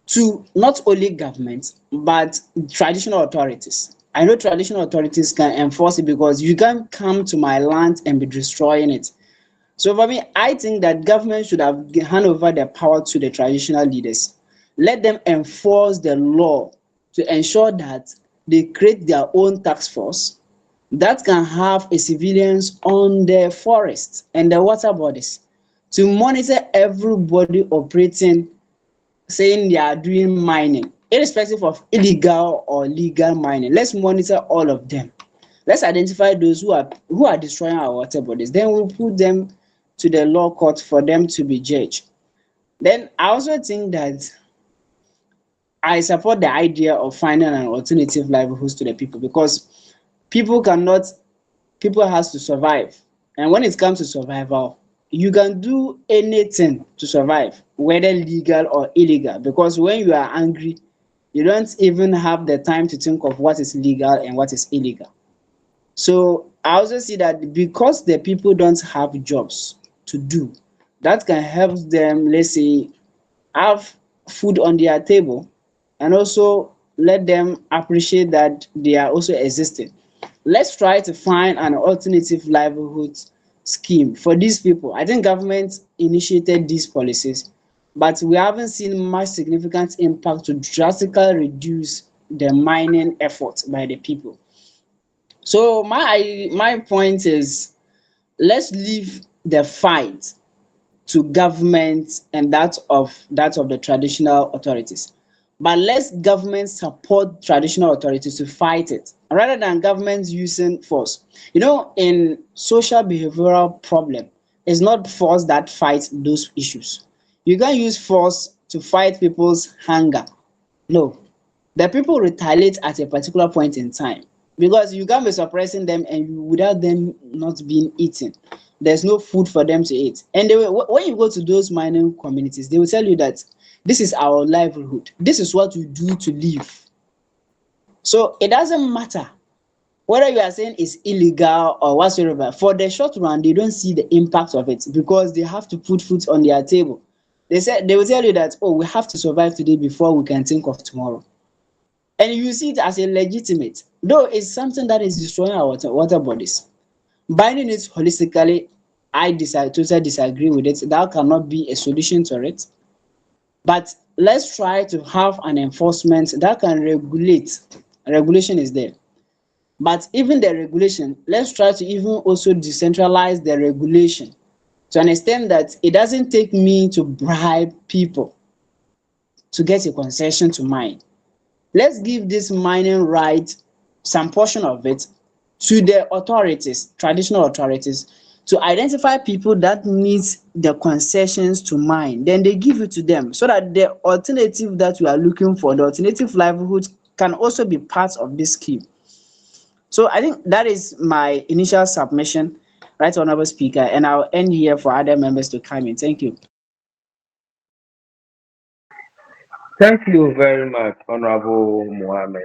to not only government but traditional authorities. I know traditional authorities can enforce it because you can't come to my land and be destroying it. So for me, I think that government should have hand over their power to the traditional leaders. Let them enforce the law to ensure that they create their own task force that can have a surveillance on the forest and the water bodies to monitor everybody operating, saying they are doing mining, irrespective of illegal or legal mining. Let's monitor all of them. Let's identify those who are destroying our water bodies. Then we'll put them to the law court for them to be judged. Then I also think that I support the idea of finding an alternative livelihoods to the people because people cannot people has to survive. And when it comes to survival, you can do anything to survive, whether legal or illegal, because when you are angry, you don't even have the time to think of what is legal and what is illegal. So I also see that because the people don't have jobs to do, that can help them, let's say, have food on their table and also let them appreciate that they are also existing. Let's try to find an alternative livelihood scheme for these people. I think government initiated these policies, but we haven't seen much significant impact to drastically reduce the mining effort by the people. So my point is, let's leave the fight to government and that of the traditional authorities. But let's government support traditional authorities to fight it rather than governments using force. In social behavioral problem, it's not force that fights those issues. You can't use force to fight people's hunger. No, the people retaliate at a particular point in time because you can't be suppressing them and without them not being eaten. There's no food for them to eat. And when you go to those mining communities, they will tell you that this is our livelihood. This is what we do to live. So it doesn't matter whether you are saying it's illegal or whatsoever. For the short run, they don't see the impact of it because they have to put food on their table. They will tell you that, oh, we have to survive today before we can think of tomorrow. And you see it as a legitimate, though it's something that is destroying our water bodies. Binding it holistically, totally disagree with it. That cannot be a solution to it. But let's try to have an enforcement that can regulate. Regulation is there. But even the regulation, let's try to even also decentralize the regulation to an extent that it doesn't take me to bribe people to get a concession to mine. Let's give this mining right, some portion of it, to the authorities, traditional authorities, to identify people that needs the concessions to mine. Then they give it to them so that the alternative that we are looking for, the alternative livelihood, can also be part of this scheme. So I think that is my initial submission, right, Honorable Speaker, and I'll end here for other members to come in. Thank you. Thank you very much, Honorable Mohammed.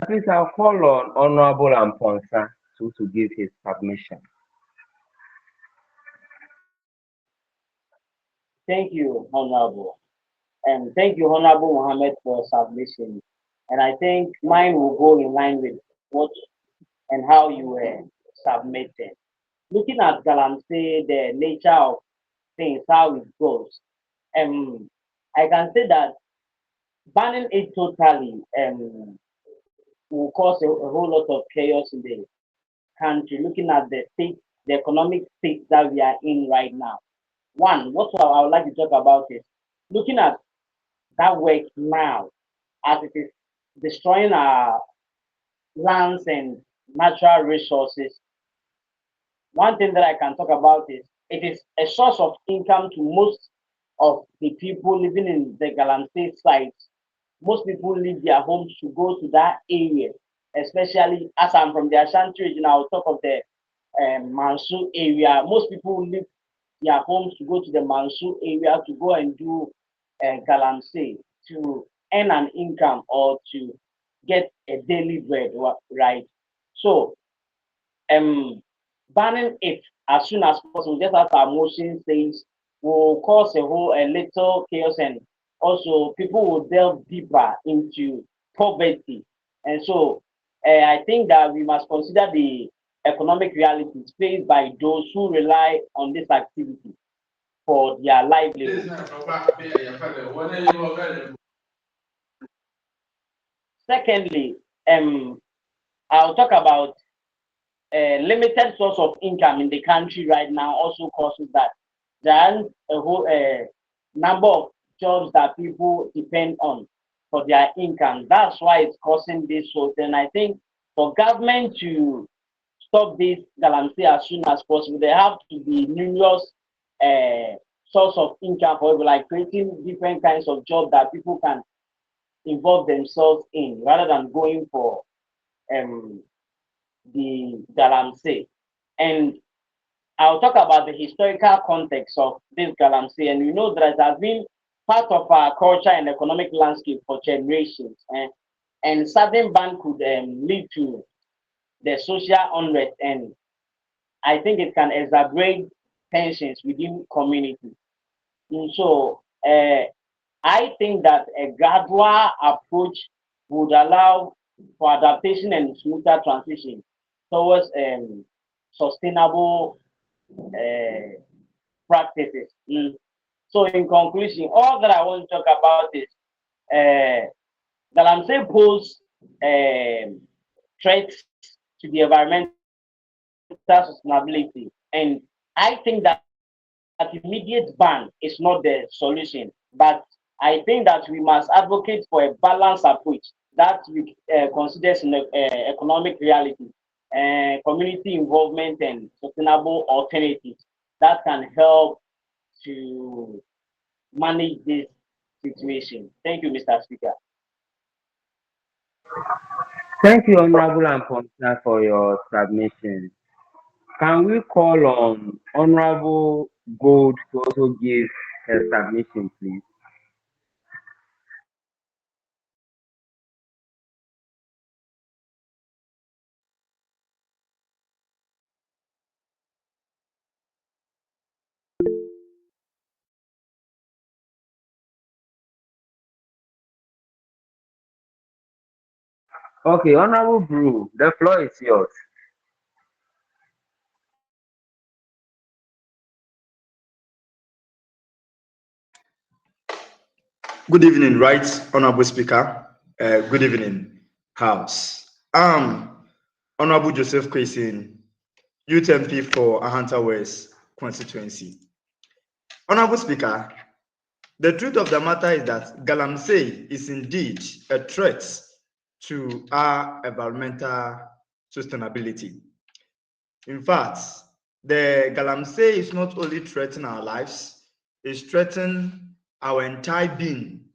Please, I'll call on Honorable Amponsa to give his submission. Thank you, Honorable. And thank you, Honorable Mohammed, for submission. And I think mine will go in line with what and how you were submitting. Looking at Galamsey, the nature of things, how it goes, I can say that banning it totally will cause a whole lot of chaos in the country. Looking at the state, the economic state that we are in right now. One, what I would like to talk about is looking at that work now as it is destroying our lands and natural resources. One thing that I can talk about is it is a source of income to most of the people living in the Galamsey sites. Most people leave their homes to go to that area, especially as I'm from the Ashanti region. I'll talk of the Mansu area. Most people leave their homes to go to the Mansu area to go and do Galamsey to earn an income or to get a daily bread, right? So banning it as soon as possible, just as our motion says, will cause a little chaos, and also people will delve deeper into poverty. And so I think that we must consider the economic realities faced by those who rely on this activity for their livelihood. Secondly, I'll talk about limited source of income in the country right now also causes that there aren't a whole number of jobs that people depend on for their income. That's why it's causing this sort. And I think for government to stop this Galamsey as soon as possible, there have to be numerous source of income for people, like creating different kinds of jobs that people can involve themselves in rather than going for the Galamsey. And I'll talk about the historical context of this Galamsey. And we know that it has been part of our culture and economic landscape for generations. And sudden ban could lead to the social unrest. And I think it can exacerbate tensions within communities. And so I think that a gradual approach would allow for adaptation and smoother transition towards sustainable practices. So, in conclusion, all that I want to talk about is Galamsey pose threats to the environmental sustainability, and I think that immediate ban is not the solution, but I think that we must advocate for a balanced approach that considers economic reality, community involvement, and sustainable alternatives that can help to manage this situation. Thank you, Mr. Speaker. Thank you, Honorable Amponsa, for your submission. Can we call on Honorable Gold to also give her submission, please? Okay, Honorable Brew, the floor is yours. Good evening, right, Honorable Speaker. Good evening, House. Honorable Joseph Kwasin, Youth MP for Ahanta West constituency. Honorable Speaker, the truth of the matter is that Galamsey is indeed a threat to our environmental sustainability. In fact, the Galamsey is not only threatening our lives, it's threatening our entire being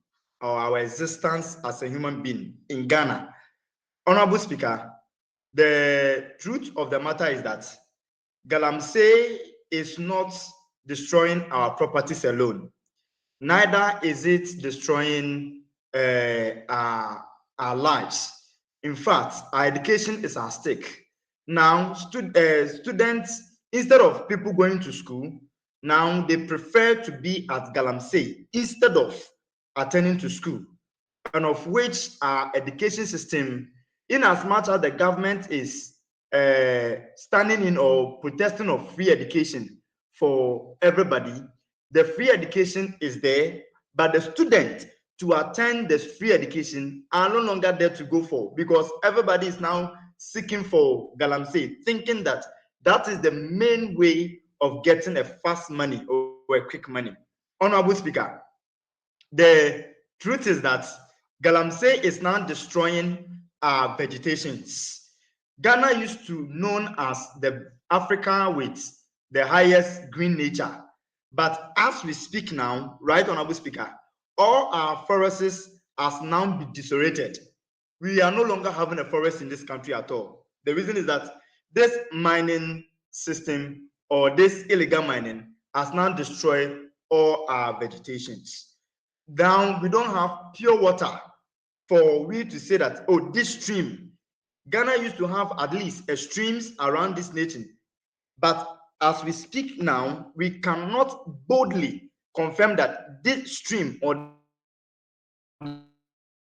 or our existence as a human being in Ghana. Honorable Speaker, the truth of the matter is that Galamsey is not destroying our properties alone. Neither is it destroying our lives. In fact, our education is at stake. Now, students, instead of people going to school, now they prefer to be at Galamsey instead of attending to school, and of which our education system, in as much as the government is standing in or protesting of free education for everybody, the free education is there, but the students to attend the free education are no longer there to go for, because everybody is now seeking for Galamsey, thinking that that is the main way of getting a fast money or a quick money. Honorable Speaker, the truth is that Galamsey is now destroying our vegetations. Ghana used to known as the Africa with the highest green nature. But as we speak now, right, Honorable Speaker, all our forests has now been desolated. We are no longer having a forest in this country at all. The reason is that this mining system or this illegal mining has now destroyed all our vegetations. Now we don't have pure water for we to say that, oh, this stream, Ghana used to have at least a streams around this nation. But as we speak now, we cannot boldly confirm that this stream or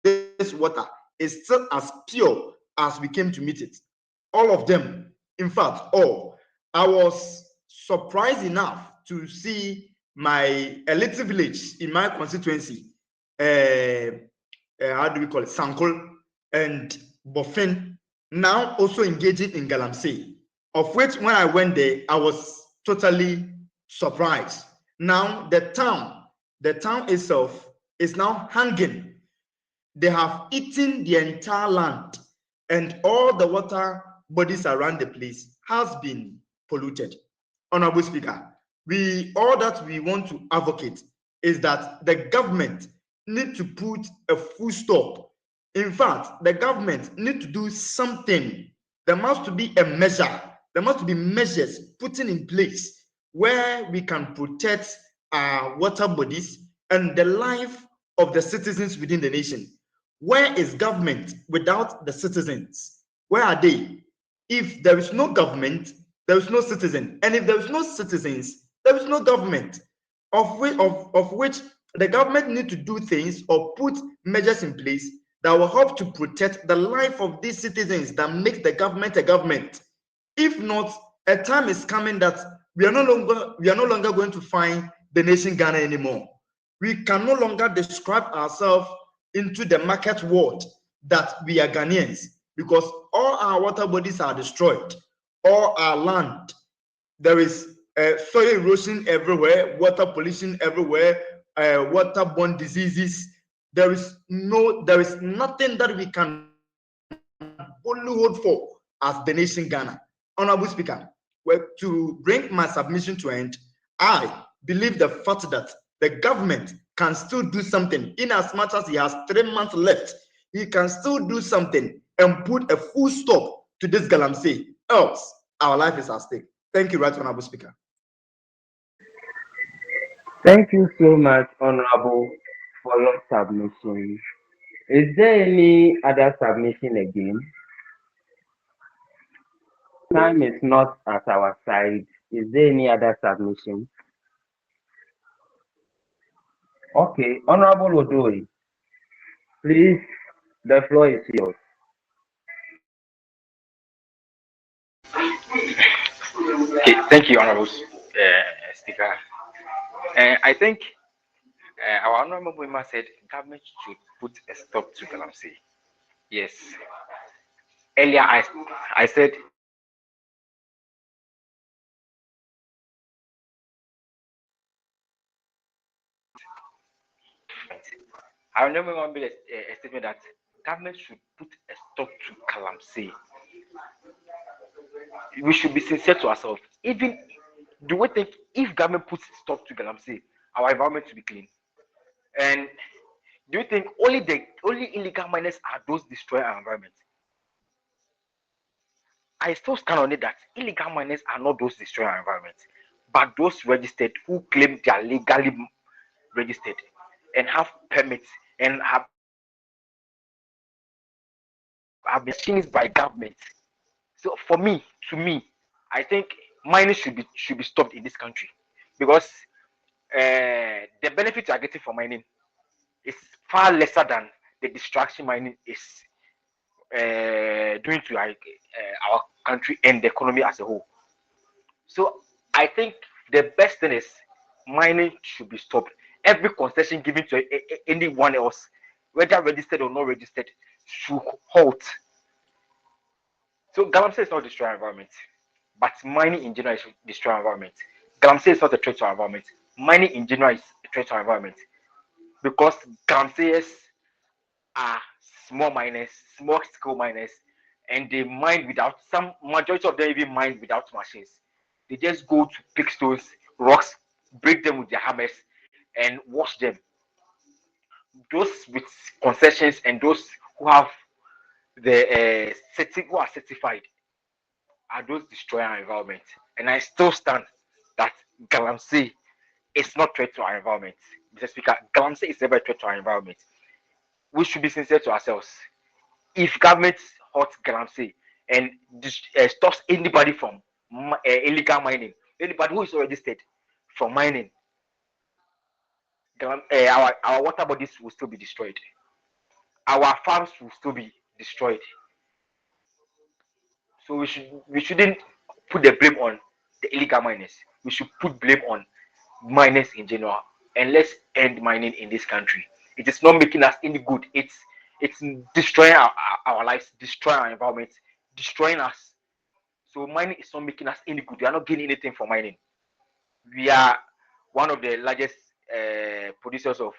this water is still as pure as we came to meet it. All of them, in fact, all. I was surprised enough to see a little village in my constituency, how do we call it, Sankol and Bofin, now also engaging in Galamsey, of which when I went there, I was totally surprised. Now the town itself is now hanging. They have eaten the entire land, and all the water bodies around the place has been polluted. Honorable Speaker, all that we want to advocate is that the government need to put a full stop. In fact, the government need to do something. There must be a measure. There must be measures put in place where we can protect our water bodies and the life of the citizens within the nation. Where is government without the citizens? Where are they? If there is no government, there is no citizen. And if there is no citizens, there is no government. Of which the government need to do things or put measures in place that will help to protect the life of these citizens that makes the government a government. If not, a time is coming that we are no longer going to find the nation Ghana anymore. We can no longer describe ourselves into the market world that we are Ghanaians, because all our water bodies are destroyed, all our land. There is soil erosion everywhere, water pollution everywhere, waterborne diseases. There is nothing that we can only hold for as the nation Ghana. Honorable Speaker, well, to bring my submission to end, I believe the fact that the government can still do something in as much as he has 3 months left. He can still do something and put a full stop to this Galamsey. Else, our life is at stake. Thank you, Right Honorable Speaker. Thank you so much, Honorable, for your submission. Is there any other submission again? Time is not at our side. Is there any other submission? Okay, Honorable Odoi, please, the floor is yours. Okay, thank you, Honorable Speaker. I think our Honorable member said government should put a stop to Galamsey. Yes. Earlier, I said I remember a statement that government should put a stop to Galamsey. We should be sincere to ourselves. Even do we think if government puts a stop to Galamsey, our environment will be clean? And do you think only illegal miners are those destroying our environment? I still stand on it that illegal miners are not those destroying our environment, but those registered who claim they are legally registered and have permits and have been changed by government. So to me, I think mining should be stopped in this country, because the benefits you are getting from mining is far lesser than the distraction mining is doing to our country and the economy as a whole. So I think the best thing is mining should be stopped. Every concession given to anyone else, whether registered or not registered, should halt. So Galamsey is not destroying environment, but mining in general is destroying environment. Galamsey is not a threat to our environment. Mining in general is a threat to our environment, because Galamseyers are small miners, small scale miners, and they mine without, some majority of them even mine without machines. They just go to pick stones, rocks, break them with their hammers, and wash them. Those with concessions and those who have who are certified are those destroying our environment. And I still stand that Galamsey is not threat to our environment. Mr. Speaker, Galamsey is never a threat to our environment. We should be sincere to ourselves. If government hurts Galamsey and stops anybody from illegal mining, anybody who is registered from mining, our water bodies will still be destroyed. Our farms will still be destroyed. So we shouldn't put the blame on the illegal miners. We should put blame on miners in general, and let's end mining in this country. It is not making us any good. It's destroying our lives, destroying our environment, destroying us. So mining is not making us any good. We are not gaining anything from mining. We are one of the largest producers of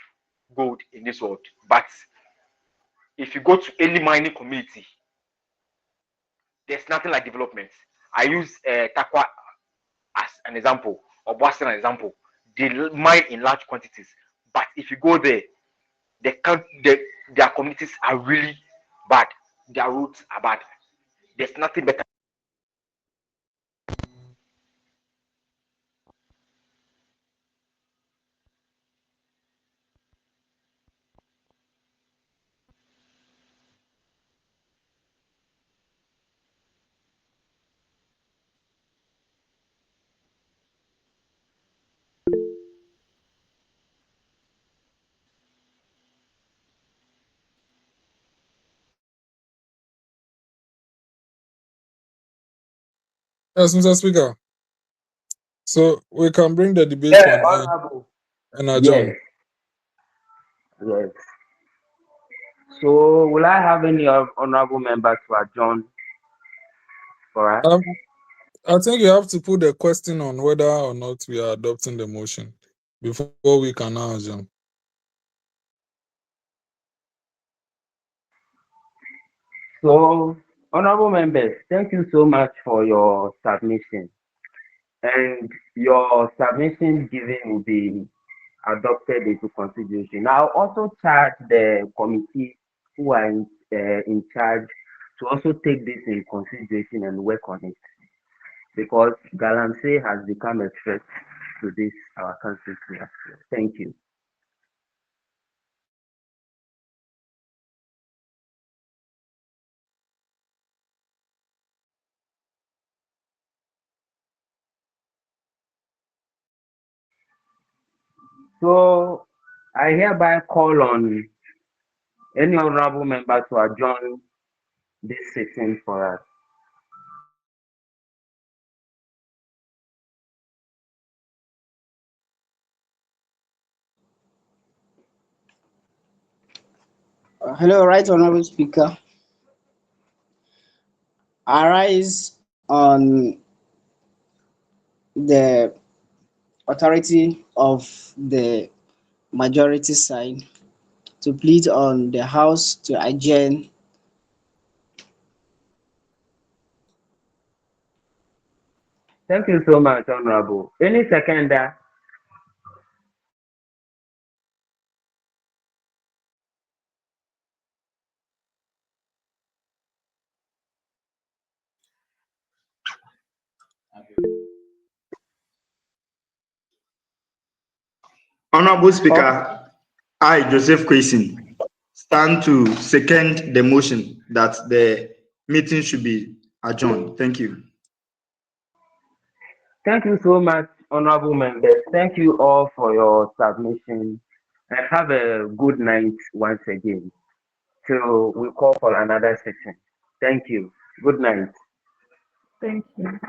gold in this world. But if you go to any mining community, there's nothing like development. I use Takwa as an example, or Boston as an example. They mine in large quantities, but if you go there, their communities are really bad. Their roads are bad. There's nothing better. Yes, Mr. Speaker. So we can bring the debate to Yeah, an end honorable. and Yes, adjourn. yes. So will I have any honorable members to adjourn for us? I think you have to put the question on whether or not we are adopting the motion before we can now adjourn. So, honorable members, thank you so much for your submission. And your submission given will be adopted into consideration. I'll also charge the committee who are in charge to also take this in consideration and work on it, because Galamsey has become a threat to this our country. Thank you. So I hereby call on any honorable member to adjourn this session for us. Hello, Right Honorable Speaker. I rise on the authority of the majority side to plead on the House to adjourn. Thank you so much, honorable. Any seconder? Honorable Okay. Speaker, I, Joseph Kwesi, stand to second the motion that the meeting should be adjourned. Thank you. Thank you so much, honorable members. Thank you all for your submission, and have a good night once again. So we call for another session. Thank you. Good night. Thank you.